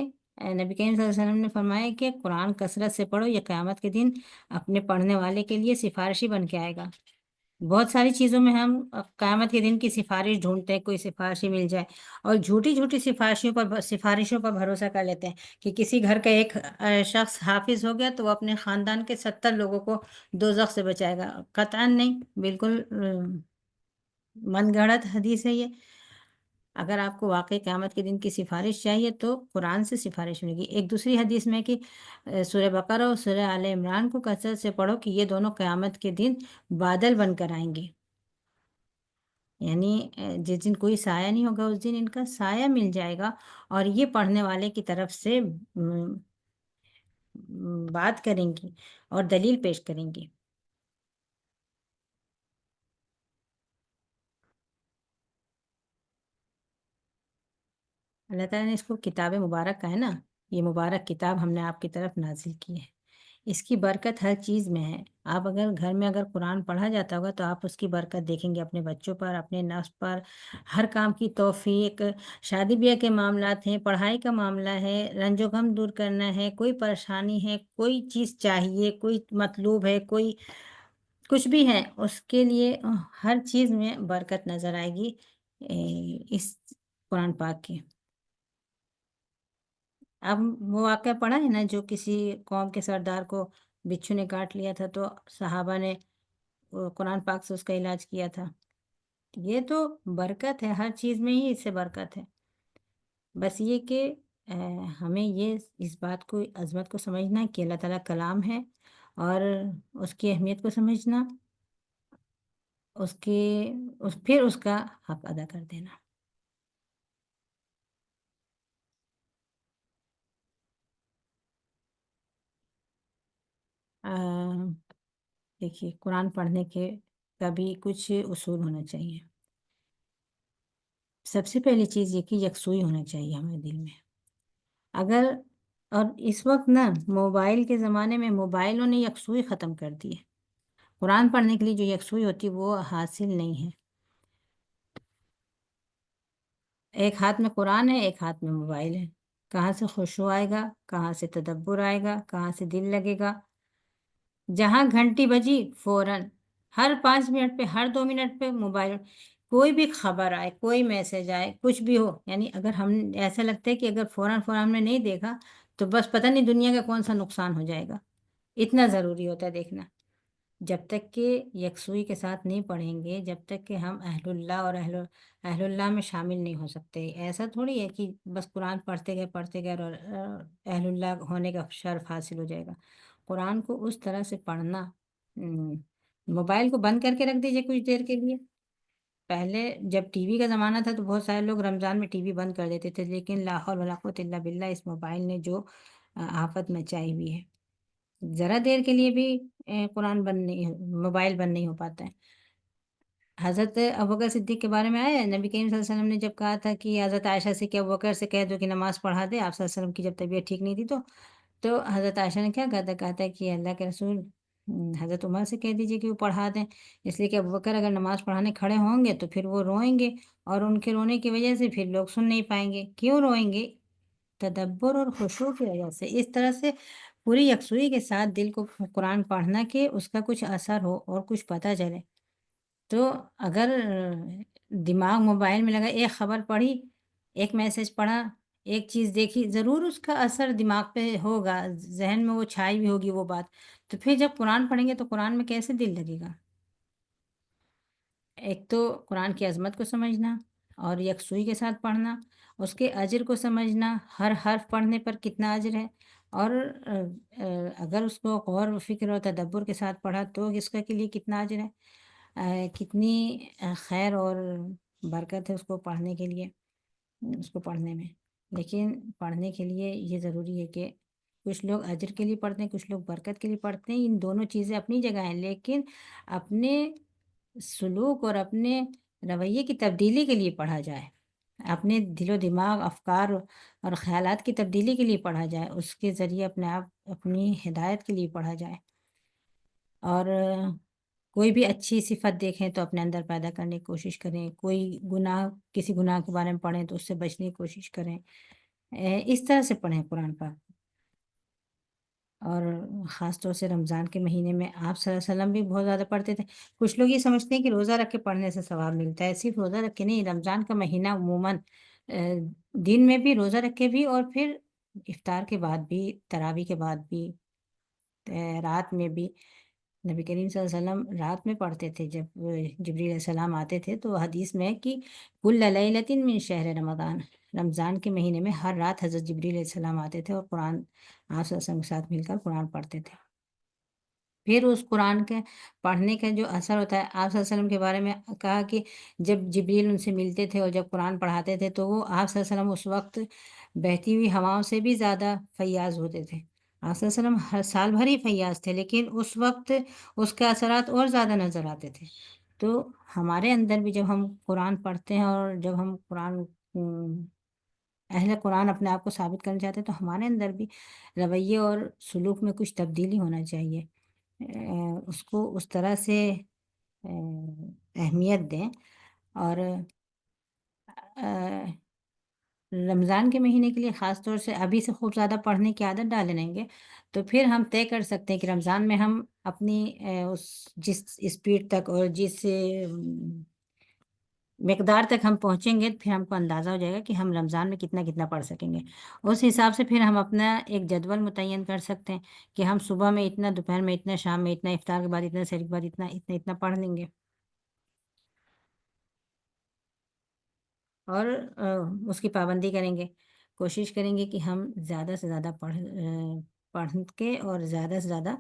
نبی کریم صلی اللہ علیہ وسلم نے فرمایا کہ قرآن کثرت سے پڑھو، یہ قیامت کے دن اپنے پڑھنے والے کے لیے سفارشی بن کے آئے گا۔ بہت ساری چیزوں میں ہم قیامت کے دن کی سفارش ڈھونڈتے ہیں، کوئی سفارشی مل جائے، اور جھوٹی سفارشوں پر بھروسہ کر لیتے ہیں کہ کسی گھر کا ایک شخص حافظ ہو گیا تو وہ اپنے خاندان کے 70 لوگوں کو دوزخ سے بچائے گا۔ قطعاً نہیں، بالکل من گھڑت حدیث ہے یہ۔ اگر آپ کو واقعی قیامت کے دن کی سفارش چاہیے تو قرآن سے سفارش ملے گی۔ ایک دوسری حدیث میں کہ سورہ بقرہ اور سورہ آل عمران کو کثرت سے پڑھو کہ یہ دونوں قیامت کے دن بادل بن کر آئیں گے، یعنی جس دن کوئی سایہ نہیں ہوگا اس دن ان کا سایہ مل جائے گا، اور یہ پڑھنے والے کی طرف سے بات کریں گی اور دلیل پیش کریں گی۔ اللہ تعالیٰ نے اس کو کتاب مبارک کا ہے نا، یہ مبارک کتاب ہم نے آپ کی طرف نازل کی ہے، اس کی برکت ہر چیز میں ہے۔ آپ اگر گھر میں اگر قرآن پڑھا جاتا ہوگا تو آپ اس کی برکت دیکھیں گے اپنے بچوں پر، اپنے نفس پر، ہر کام کی توفیق، شادی بیاہ کے معاملات ہیں، پڑھائی کا معاملہ ہے، رنج و غم دور کرنا ہے، کوئی پریشانی ہے، کوئی چیز چاہیے، کوئی مطلوب ہے، کوئی کچھ بھی ہے، اس کے لیے ہر چیز میں برکت نظر آئے گی اس قرآن پاک کی۔ اب وہ واقعہ پڑھا ہے نا جو کسی قوم کے سردار کو بچھو نے کاٹ لیا تھا تو صحابہ نے قرآن پاک سے اس کا علاج کیا تھا۔ یہ تو برکت ہے، ہر چیز میں ہی اس سے برکت ہے۔ بس یہ کہ ہمیں یہ اس بات کو، عظمت کو سمجھنا کہ اللہ تعالیٰ کلام ہے، اور اس کی اہمیت کو سمجھنا، پھر اس کا حق ادا کر دینا۔ دیکھیے، قرآن پڑھنے کے کبھی کچھ اصول ہونا چاہیے۔ سب سے پہلی چیز یہ کہ یکسوئی ہونا چاہیے ہمارے دل میں۔ اور اس وقت نا موبائل کے زمانے میں موبائلوں نے یکسوئی ختم کر دی ہے۔ قرآن پڑھنے کے لیے جو یکسوئی ہوتی ہے وہ حاصل نہیں ہے۔ ایک ہاتھ میں قرآن ہے، ایک ہاتھ میں موبائل ہے، کہاں سے خشوع آئے گا، کہاں سے تدبر آئے گا، کہاں سے دل لگے گا؟ جہاں گھنٹی بجی فوراً ہر 5 منٹ پہ، ہر 2 منٹ پہ موبائل، کوئی بھی خبر آئے، کوئی میسج آئے، کچھ بھی ہو، یعنی اگر ہم ایسا لگتا ہے کہ اگر فوراً ہم نے نہیں دیکھا تو بس پتہ نہیں دنیا کا کون سا نقصان ہو جائے گا، اتنا ضروری ہوتا ہے دیکھنا۔ جب تک کہ یکسوئی کے ساتھ نہیں پڑھیں گے، جب تک کہ ہم اہل اللہ اور اہل اللہ میں شامل نہیں ہو سکتے۔ ایسا تھوڑی ہے کہ بس قرآن پڑھتے گئے اور اہل اللہ ہونے کا شرف حاصل ہو جائے گا۔ قرآن کو اس طرح سے پڑھنا، موبائل کو بند کر کے رکھ دیجیے کچھ دیر کے لیے۔ پہلے جب ٹی وی کا زمانہ تھا تو بہت سارے لوگ رمضان میں ٹی وی بند کر دیتے تھے، لیکن لا حول ولا قوت الا باللہ اس موبائل نے جو آفت مچائی ہوئی ہے، ذرا دیر کے لیے بھی قرآن بند نہیں، موبائل بند نہیں ہو پاتا ہے۔ حضرت ابوبکر صدیق کے بارے میں آیا ہے، نبی کریم صلی اللہ علیہ وسلم نے جب کہا تھا کہ حضرت عائشہ سے کہ ابوبکر سے کہہ دو کہ نماز پڑھا دے، آپ صلی اللہ علیہ وسلم کی جب طبیعت ٹھیک نہیں تھی تو حضرت عائشہ نے کیا کہتا ہے کہ اللہ کے رسول، حضرت عمر سے کہہ دیجیے کہ وہ پڑھا دیں، اس لیے کہ ابوبکر اگر نماز پڑھانے کھڑے ہوں گے تو پھر وہ روئیں گے، اور ان کے رونے کی وجہ سے پھر لوگ سن نہیں پائیں گے۔ کیوں روئیں گے؟ تدبر اور خشوع کی وجہ سے۔ اس طرح سے پوری یکسوئی کے ساتھ دل کو قرآن پڑھنا کہ اس کا کچھ اثر ہو اور کچھ پتہ چلے۔ تو اگر دماغ موبائل میں لگا، ایک خبر پڑھی، ایک میسج پڑھا، ایک چیز دیکھی، ضرور اس کا اثر دماغ پہ ہوگا، ذہن میں وہ چھائی بھی ہوگی وہ بات، تو پھر جب قرآن پڑھیں گے تو قرآن میں کیسے دل لگے گا؟ ایک تو قرآن کی عظمت کو سمجھنا اور یکسوئی کے ساتھ پڑھنا، اس کے اجر کو سمجھنا، ہر حرف پڑھنے پر کتنا اجر ہے، اور اگر اس کو غور و فکر اور تدبر کے ساتھ پڑھا تو اس کا کے لیے کتنا اجر ہے، کتنی خیر اور برکت ہے اس کو پڑھنے کے لیے، اس کو پڑھنے میں۔ لیکن پڑھنے کے لیے یہ ضروری ہے کہ کچھ لوگ اجر کے لیے پڑھتے ہیں، کچھ لوگ برکت کے لیے پڑھتے ہیں، ان دونوں چیزیں اپنی جگہ ہیں، لیکن اپنے سلوک اور اپنے رویے کی تبدیلی کے لیے پڑھا جائے، اپنے دل و دماغ، افکار اور خیالات کی تبدیلی کے لیے پڑھا جائے، اس کے ذریعے اپنے آپ اپنی ہدایت کے لیے پڑھا جائے۔ اور کوئی بھی اچھی صفت دیکھیں تو اپنے اندر پیدا کرنے کی کوشش کریں، کوئی گناہ، کسی گناہ کے بارے میں پڑھیں تو اس سے بچنے کی کوشش کریں، اس طرح سے پڑھیں قرآن پاک۔ اور خاص طور سے رمضان کے مہینے میں آپ صلی اللہ علیہ وسلم بھی بہت زیادہ پڑھتے تھے۔ کچھ لوگ یہ سمجھتے ہیں کہ روزہ رکھ کے پڑھنے سے ثواب ملتا ہے، صرف روزہ رکھ کے نہیں، رمضان کا مہینہ عموماً دن میں بھی روزہ رکھ کے بھی، اور پھر افطار کے بعد بھی، تراویح کے بعد بھی، رات میں بھی نبی کریم صلی اللہ علیہ وسلم رات میں پڑھتے تھے۔ جب جبریل علیہ السلام آتے تھے تو حدیث میں کہ کل لیلۃ من شہر رمضان، رمضان کے مہینے میں ہر رات حضرت جبریل علیہ السلام آتے تھے اور قرآن آپ صلی اللہ علیہ وسلم کے ساتھ مل کر قرآن پڑھتے تھے۔ پھر اس قرآن کے پڑھنے کا جو اثر ہوتا ہے، آپ صلی اللہ علیہ وسلم کے بارے میں کہا کہ جب جبریل ان سے ملتے تھے اور جب قرآن پڑھاتے تھے تو وہ آپ صلی اللہ علیہ وسلم اس وقت بہتی ہوئی ہواؤں سے بھی زیادہ فیاض ہوتے تھے۔ آپ صلی اللہ علیہ وسلم ہر سال بھر ہی فیاض تھے، لیکن اس وقت اس کے اثرات اور زیادہ نظر آتے تھے۔ تو ہمارے اندر بھی جب ہم قرآن پڑھتے ہیں اور جب ہم اہل قرآن اپنے آپ کو ثابت کرنا چاہتے ہیں تو ہمارے اندر بھی رویے اور سلوک میں کچھ تبدیلی ہونا چاہیے، اس کو اس طرح سے اہمیت دیں۔ اور رمضان کے مہینے کے لیے خاص طور سے ابھی سے خوب زیادہ پڑھنے کی عادت ڈالیں لیں گے تو پھر ہم طے کر سکتے ہیں کہ رمضان میں ہم اپنی اس جس اسپیڈ تک اور جس مقدار تک ہم پہنچیں گے، پھر ہم کو اندازہ ہو جائے گا کہ ہم رمضان میں کتنا کتنا پڑھ سکیں گے۔ اس حساب سے پھر ہم اپنا ایک جدول متعین کر سکتے ہیں کہ ہم صبح میں اتنا، دوپہر میں اتنا، شام میں اتنا، افطار کے بعد اتنا، سحر کے بعد اتنا اتنا اتنا پڑھ لیں گے، اور اس کی پابندی کریں گے، کوشش کریں گے کہ ہم زیادہ سے زیادہ پڑھ کے اور زیادہ سے زیادہ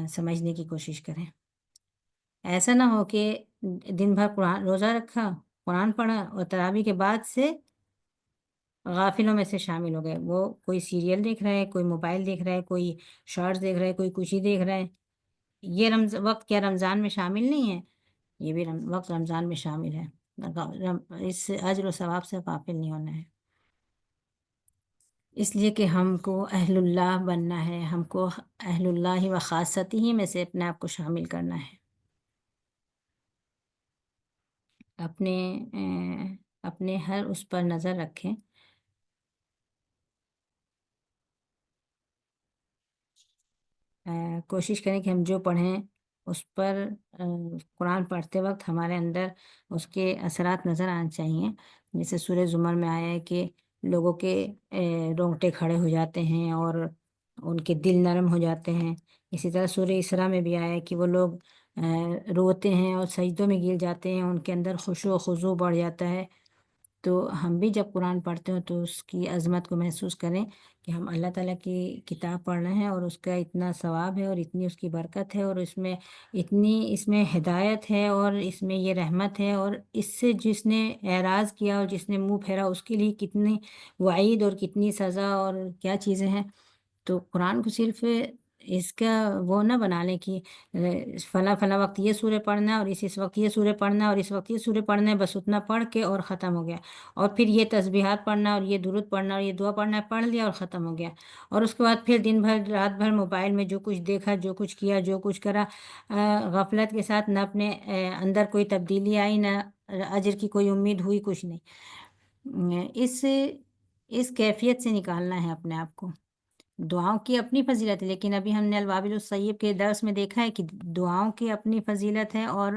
سمجھنے کی کوشش کریں۔ ایسا نہ ہو کہ دن بھر قرآن روزہ رکھا، قرآن پڑھا اور تراویح کے بعد سے غافلوں میں سے شامل ہو گئے، وہ کوئی سیریل دیکھ رہا ہے، کوئی موبائل دیکھ رہا ہے، کوئی شارٹس دیکھ رہا ہے، کوئی کچھ ہی دیکھ رہا ہے۔ یہ وقت کیا رمضان میں شامل نہیں ہے؟ یہ بھی وقت رمضان میں شامل ہے، اس اجر و ثواب سے غافل نہیں ہونا ہے۔ اس لیے کہ ہم کو اہل اللہ بننا ہے، ہم کو اہل اللہ و خاصتی ہی میں سے اپنے آپ کو شامل کرنا ہے۔ اپنے ہر اس پر نظر رکھیں، کوشش کریں کہ ہم جو پڑھیں اس پر قرآن پڑھتے وقت ہمارے اندر اس کے اثرات نظر آنے چاہیے. جیسے سورہ زمر میں آیا ہے کہ لوگوں کے رونگٹے کھڑے ہو جاتے ہیں اور ان کے دل نرم ہو جاتے ہیں. اسی طرح سورہ اسراء میں بھی آیا ہے کہ وہ لوگ روتے ہیں اور سجدوں میں گر جاتے ہیں، ان کے اندر خشوع و خضوع بڑھ جاتا ہے. تو ہم بھی جب قرآن پڑھتے ہوں تو اس کی عظمت کو محسوس کریں کہ ہم اللہ تعالیٰ کی کتاب پڑھ رہے ہیں اور اس کا اتنا ثواب ہے اور اتنی اس کی برکت ہے اور اس میں ہدایت ہے اور اس میں یہ رحمت ہے، اور اس سے جس نے اعراض کیا اور جس نے منہ پھیرا اس کے لیے کتنی وعید اور کتنی سزا اور کیا چیزیں ہیں. تو قرآن کو صرف اس کا وہ نہ بنا لیں کہ فلاں فلاں وقت یہ سورہ پڑھنا ہے اور اس وقت یہ سورہ پڑھنا ہے اور اس وقت یہ سورہ پڑھنا ہے، بس اتنا پڑھ کے اور ختم ہو گیا. اور پھر یہ تسبیحات پڑھنا اور یہ درود پڑھنا اور یہ دعا پڑھنا ہے، پڑھ لیا اور ختم ہو گیا. اور اس کے بعد پھر دن بھر رات بھر موبائل میں جو کچھ دیکھا، جو کچھ کیا، جو کچھ کرا، غفلت کے ساتھ، نہ اپنے اندر کوئی تبدیلی آئی، نہ اجر کی کوئی امید ہوئی، کچھ نہیں. اس کیفیت سے نکالنا ہے اپنے آپ کو. دعاؤں کی اپنی فضیلت ہے، لیکن ابھی ہم نے الوابل الصیب کے درس میں دیکھا ہے کہ دعاؤں کی اپنی فضیلت ہے اور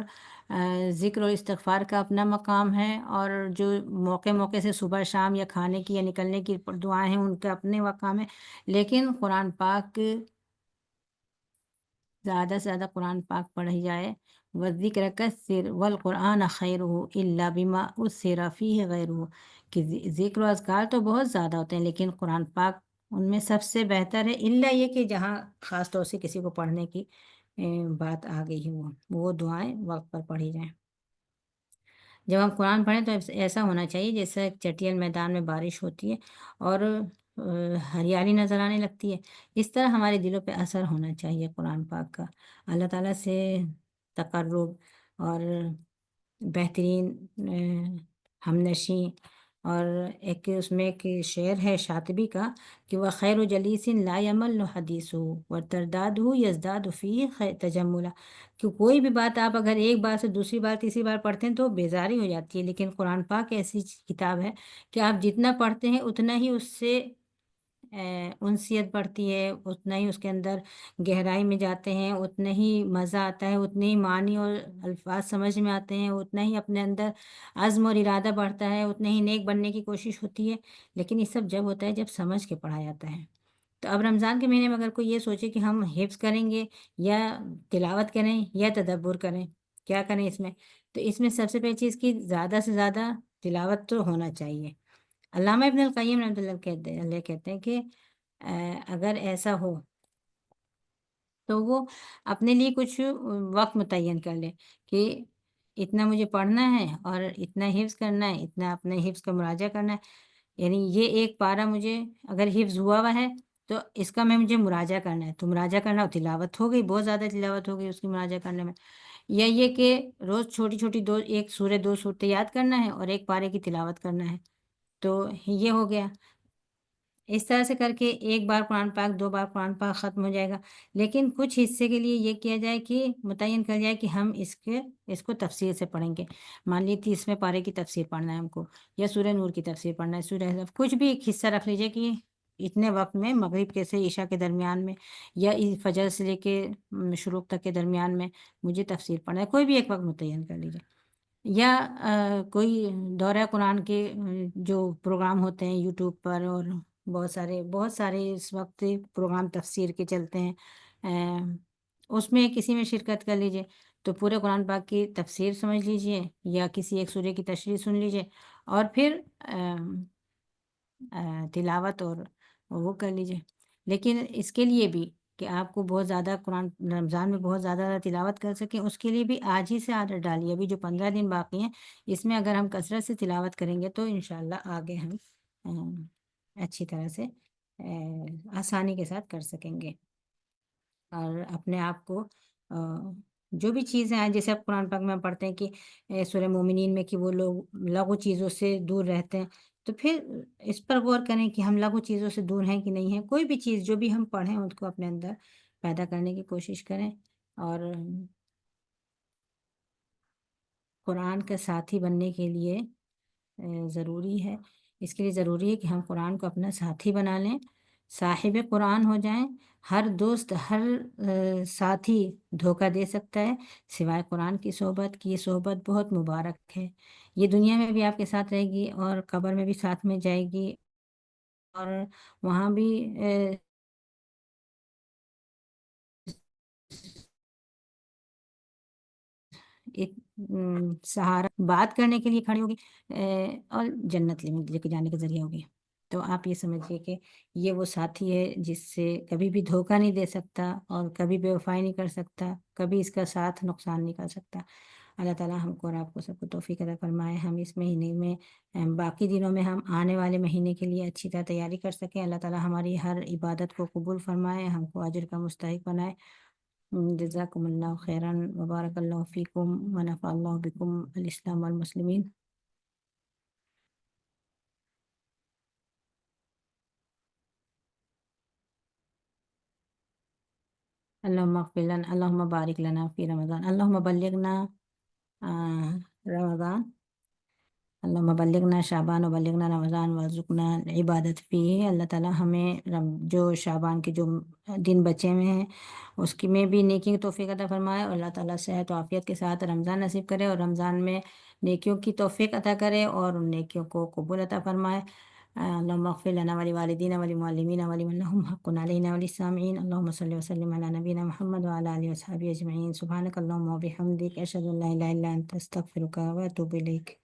ذکر و استغفار کا اپنا مقام ہے، اور جو موقع موقع سے صبح شام یا کھانے کی یا نکلنے کی دعائیں ہیں ان کا اپنے مقام ہے. لیکن قرآن پاک زیادہ سے زیادہ قرآن پاک پڑھی جائے. وَالذِّكْرَ كَثِّرْ وَالْقُرْآنَ خَيْرُهُ إِلَّا بِمَا أُثِّرَ فِيهِ غَيْرُهُ، کہ ذکر و اذکار تو بہت زیادہ ہوتے ہیں لیکن قرآن پاک ان میں سب سے بہتر ہے، الا یہ کہ جہاں خاص طور سے کسی کو پڑھنے کی بات آ گئی ہے وہ دعائیں وقت پر پڑھی جائیں. جب ہم قرآن پڑھیں تو ایسا ہونا چاہیے جیسے چٹیل میدان میں بارش ہوتی ہے اور ہریالی نظر آنے لگتی ہے، اس طرح ہمارے دلوں پہ اثر ہونا چاہیے قرآن پاک کا. اللہ تعالیٰ سے تقرب اور بہترین ہمنشیں. اور ایک اس میں ایک شعر ہے شاطبی کا کہ وہ خیر و جلیس لا یمل حدیث و ترداد یزداد فی تجملا، کہ کوئی بھی بات آپ اگر ایک بار سے دوسری بار تیسری بار پڑھتے ہیں تو بیزاری ہو جاتی ہے، لیکن قرآن پاک ایسی کتاب ہے کہ آپ جتنا پڑھتے ہیں اتنا ہی اس سے انسیت بڑھتی ہے، اتنا ہی اس کے اندر گہرائی میں جاتے ہیں، اتنا ہی مزہ آتا ہے، اتنے ہی معنی اور الفاظ سمجھ میں آتے ہیں، اتنا ہی اپنے اندر عزم اور ارادہ بڑھتا ہے، اتنے ہی نیک بننے کی کوشش ہوتی ہے. لیکن یہ سب جب ہوتا ہے جب سمجھ کے پڑھا جاتا ہے. تو اب رمضان کے مہینے میں اگر کوئی یہ سوچے کہ ہم حفظ کریں گے یا تلاوت کریں یا تدبر کریں، کیا کریں اس میں، تو اس میں سب سے پہلی چیز کہ زیادہ سے زیادہ تلاوت تو ہونا چاہیے. علامہ ابن القیم رحمۃ اللہ کہتے ہیں کہ اگر ایسا ہو تو وہ اپنے لیے کچھ وقت متعین کر لے کہ اتنا مجھے پڑھنا ہے اور اتنا حفظ کرنا ہے، اتنا اپنے حفظ کا مراجعہ کرنا ہے. یعنی یہ ایک پارہ مجھے اگر حفظ ہوا ہے تو اس کا مجھے مراجعہ کرنا ہے، تو مراجعہ کرنا تلاوت ہو گئی، بہت زیادہ تلاوت ہو گئی اس کی مراجعہ کرنے میں. یا یہ کہ روز چھوٹی چھوٹی ایک سورہ دو صورتیں یاد کرنا ہے اور ایک پارے کی تلاوت کرنا ہے، تو یہ ہو گیا. اس طرح سے کر کے ایک بار قرآن پاک، دو بار قرآن پاک ختم ہو جائے گا. لیکن کچھ حصے کے لیے یہ کیا جائے کہ متعین کر جائے کہ ہم اس کو تفسیر سے پڑھیں گے. مان لی 30ویں پارے کی تفسیر پڑھنا ہے ہم کو، یا سورہ نور کی تفسیر پڑھنا ہے، سورہ حزب، کچھ بھی ایک حصہ رکھ لیجئے کہ اتنے وقت میں، مغرب کے سے عشاء کے درمیان میں یا فجر سے لے کے شروق تک کے درمیان میں مجھے تفسیر پڑھنا ہے. کوئی بھی ایک وقت متعین کر لیجئے. یا کوئی دورہ قرآن کے جو پروگرام ہوتے ہیں یوٹیوب پر، اور بہت سارے اس وقت پروگرام تفسیر کے چلتے ہیں، اس میں کسی میں شرکت کر لیجئے تو پورے قرآن پاک کی تفسیر سمجھ لیجئے یا کسی ایک سورہ کی تشریح سن لیجئے اور پھر تلاوت اور وہ کر لیجئے. لیکن اس کے لیے بھی کہ آپ کو بہت زیادہ قرآن رمضان میں بہت زیادہ تلاوت کر سکیں، اس کے لیے بھی آج ہی سے عادت ڈالیے. ابھی جو 15 دن باقی ہیں اس میں اگر ہم کثرت سے تلاوت کریں گے تو انشاءاللہ آگے ہم اچھی طرح سے آسانی کے ساتھ کر سکیں گے. اور اپنے آپ کو جو بھی چیزیں ہیں، جیسے اب قرآن پاک میں ہم پڑھتے ہیں کہ سورہ مومنین میں کہ وہ لوگ لغو چیزوں سے دور رہتے ہیں، تو پھر اس پر غور کریں کہ ہم لغو چیزوں سے دور ہیں کہ نہیں ہیں. کوئی بھی چیز جو بھی ہم پڑھیں اس کو اپنے اندر پیدا کرنے کی کوشش کریں. اور قرآن کا ساتھی بننے کے لیے ضروری ہے، اس کے لیے ضروری ہے کہ ہم قرآن کو اپنا ساتھی بنا لیں. صاحب قرآن ہو جائیں، ہر دوست، ہر ساتھی دھوکہ دے سکتا ہے سوائے قرآن کی صحبت کی۔ یہ صحبت بہت مبارک ہے، یہ دنیا میں بھی آپ کے ساتھ رہے گی اور قبر میں بھی ساتھ میں جائے گی، اور وہاں بھی ایک سہارا بات کرنے کے لیے کھڑی ہوگی، اور جنت لے کے جانے کا ذریعہ ہوگی۔ تو آپ یہ سمجھیے کہ یہ وہ ساتھی ہے جس سے کبھی بھی دھوکہ نہیں دے سکتا اور کبھی بے وفائی نہیں کر سکتا، کبھی اس کا ساتھ نقصان نہیں کر سکتا۔ اللہ تعالیٰ ہم کو اور آپ کو سب کو توفیق عطا فرمائے، ہم اس مہینے میں باقی دنوں میں ہم آنے والے مہینے کے لیے اچھی طرح تیاری کر سکیں۔ اللہ تعالیٰ ہماری ہر عبادت کو قبول فرمائے، ہم کو اجر کا مستحق بنائے۔ جزاکم اللہ خیراً، وبارک اللہ فیکم، ونفع اللہ بکم الاسلام والمسلمین۔ اللہم اغفر لنا، اللہم بارک لنا فی رمضان، اللہم بلغنا رمضان، اللہم بلغنا شعبان و بلغنا رمضان وارزقنا عبادت فیہ۔ اللہ تعالیٰ ہمیں جو شعبان کے جو دن بچے ہوئے ہیں اس کی میں بھی نیکی کی توفیق عطا فرمائے، اور اللہ تعالیٰ صحت و عافیت کے ساتھ رمضان نصیب کرے، اور رمضان میں نیکیوں کی توفیق عطا کرے اور ان نیکیوں کو قبول عطا فرمائے۔ اللہم اغفر لنا ولوالدینا ولمعلمین ولمن لهم حق علینا وللسامعین۔ اللہم صلی وسلم علی نبینا محمد وعلی آلہ وصحبہ اجمعین۔ سبحانک اللہم وبحمدک، اشہد ان لا الہ الا انت، استغفرک واتوب الیک۔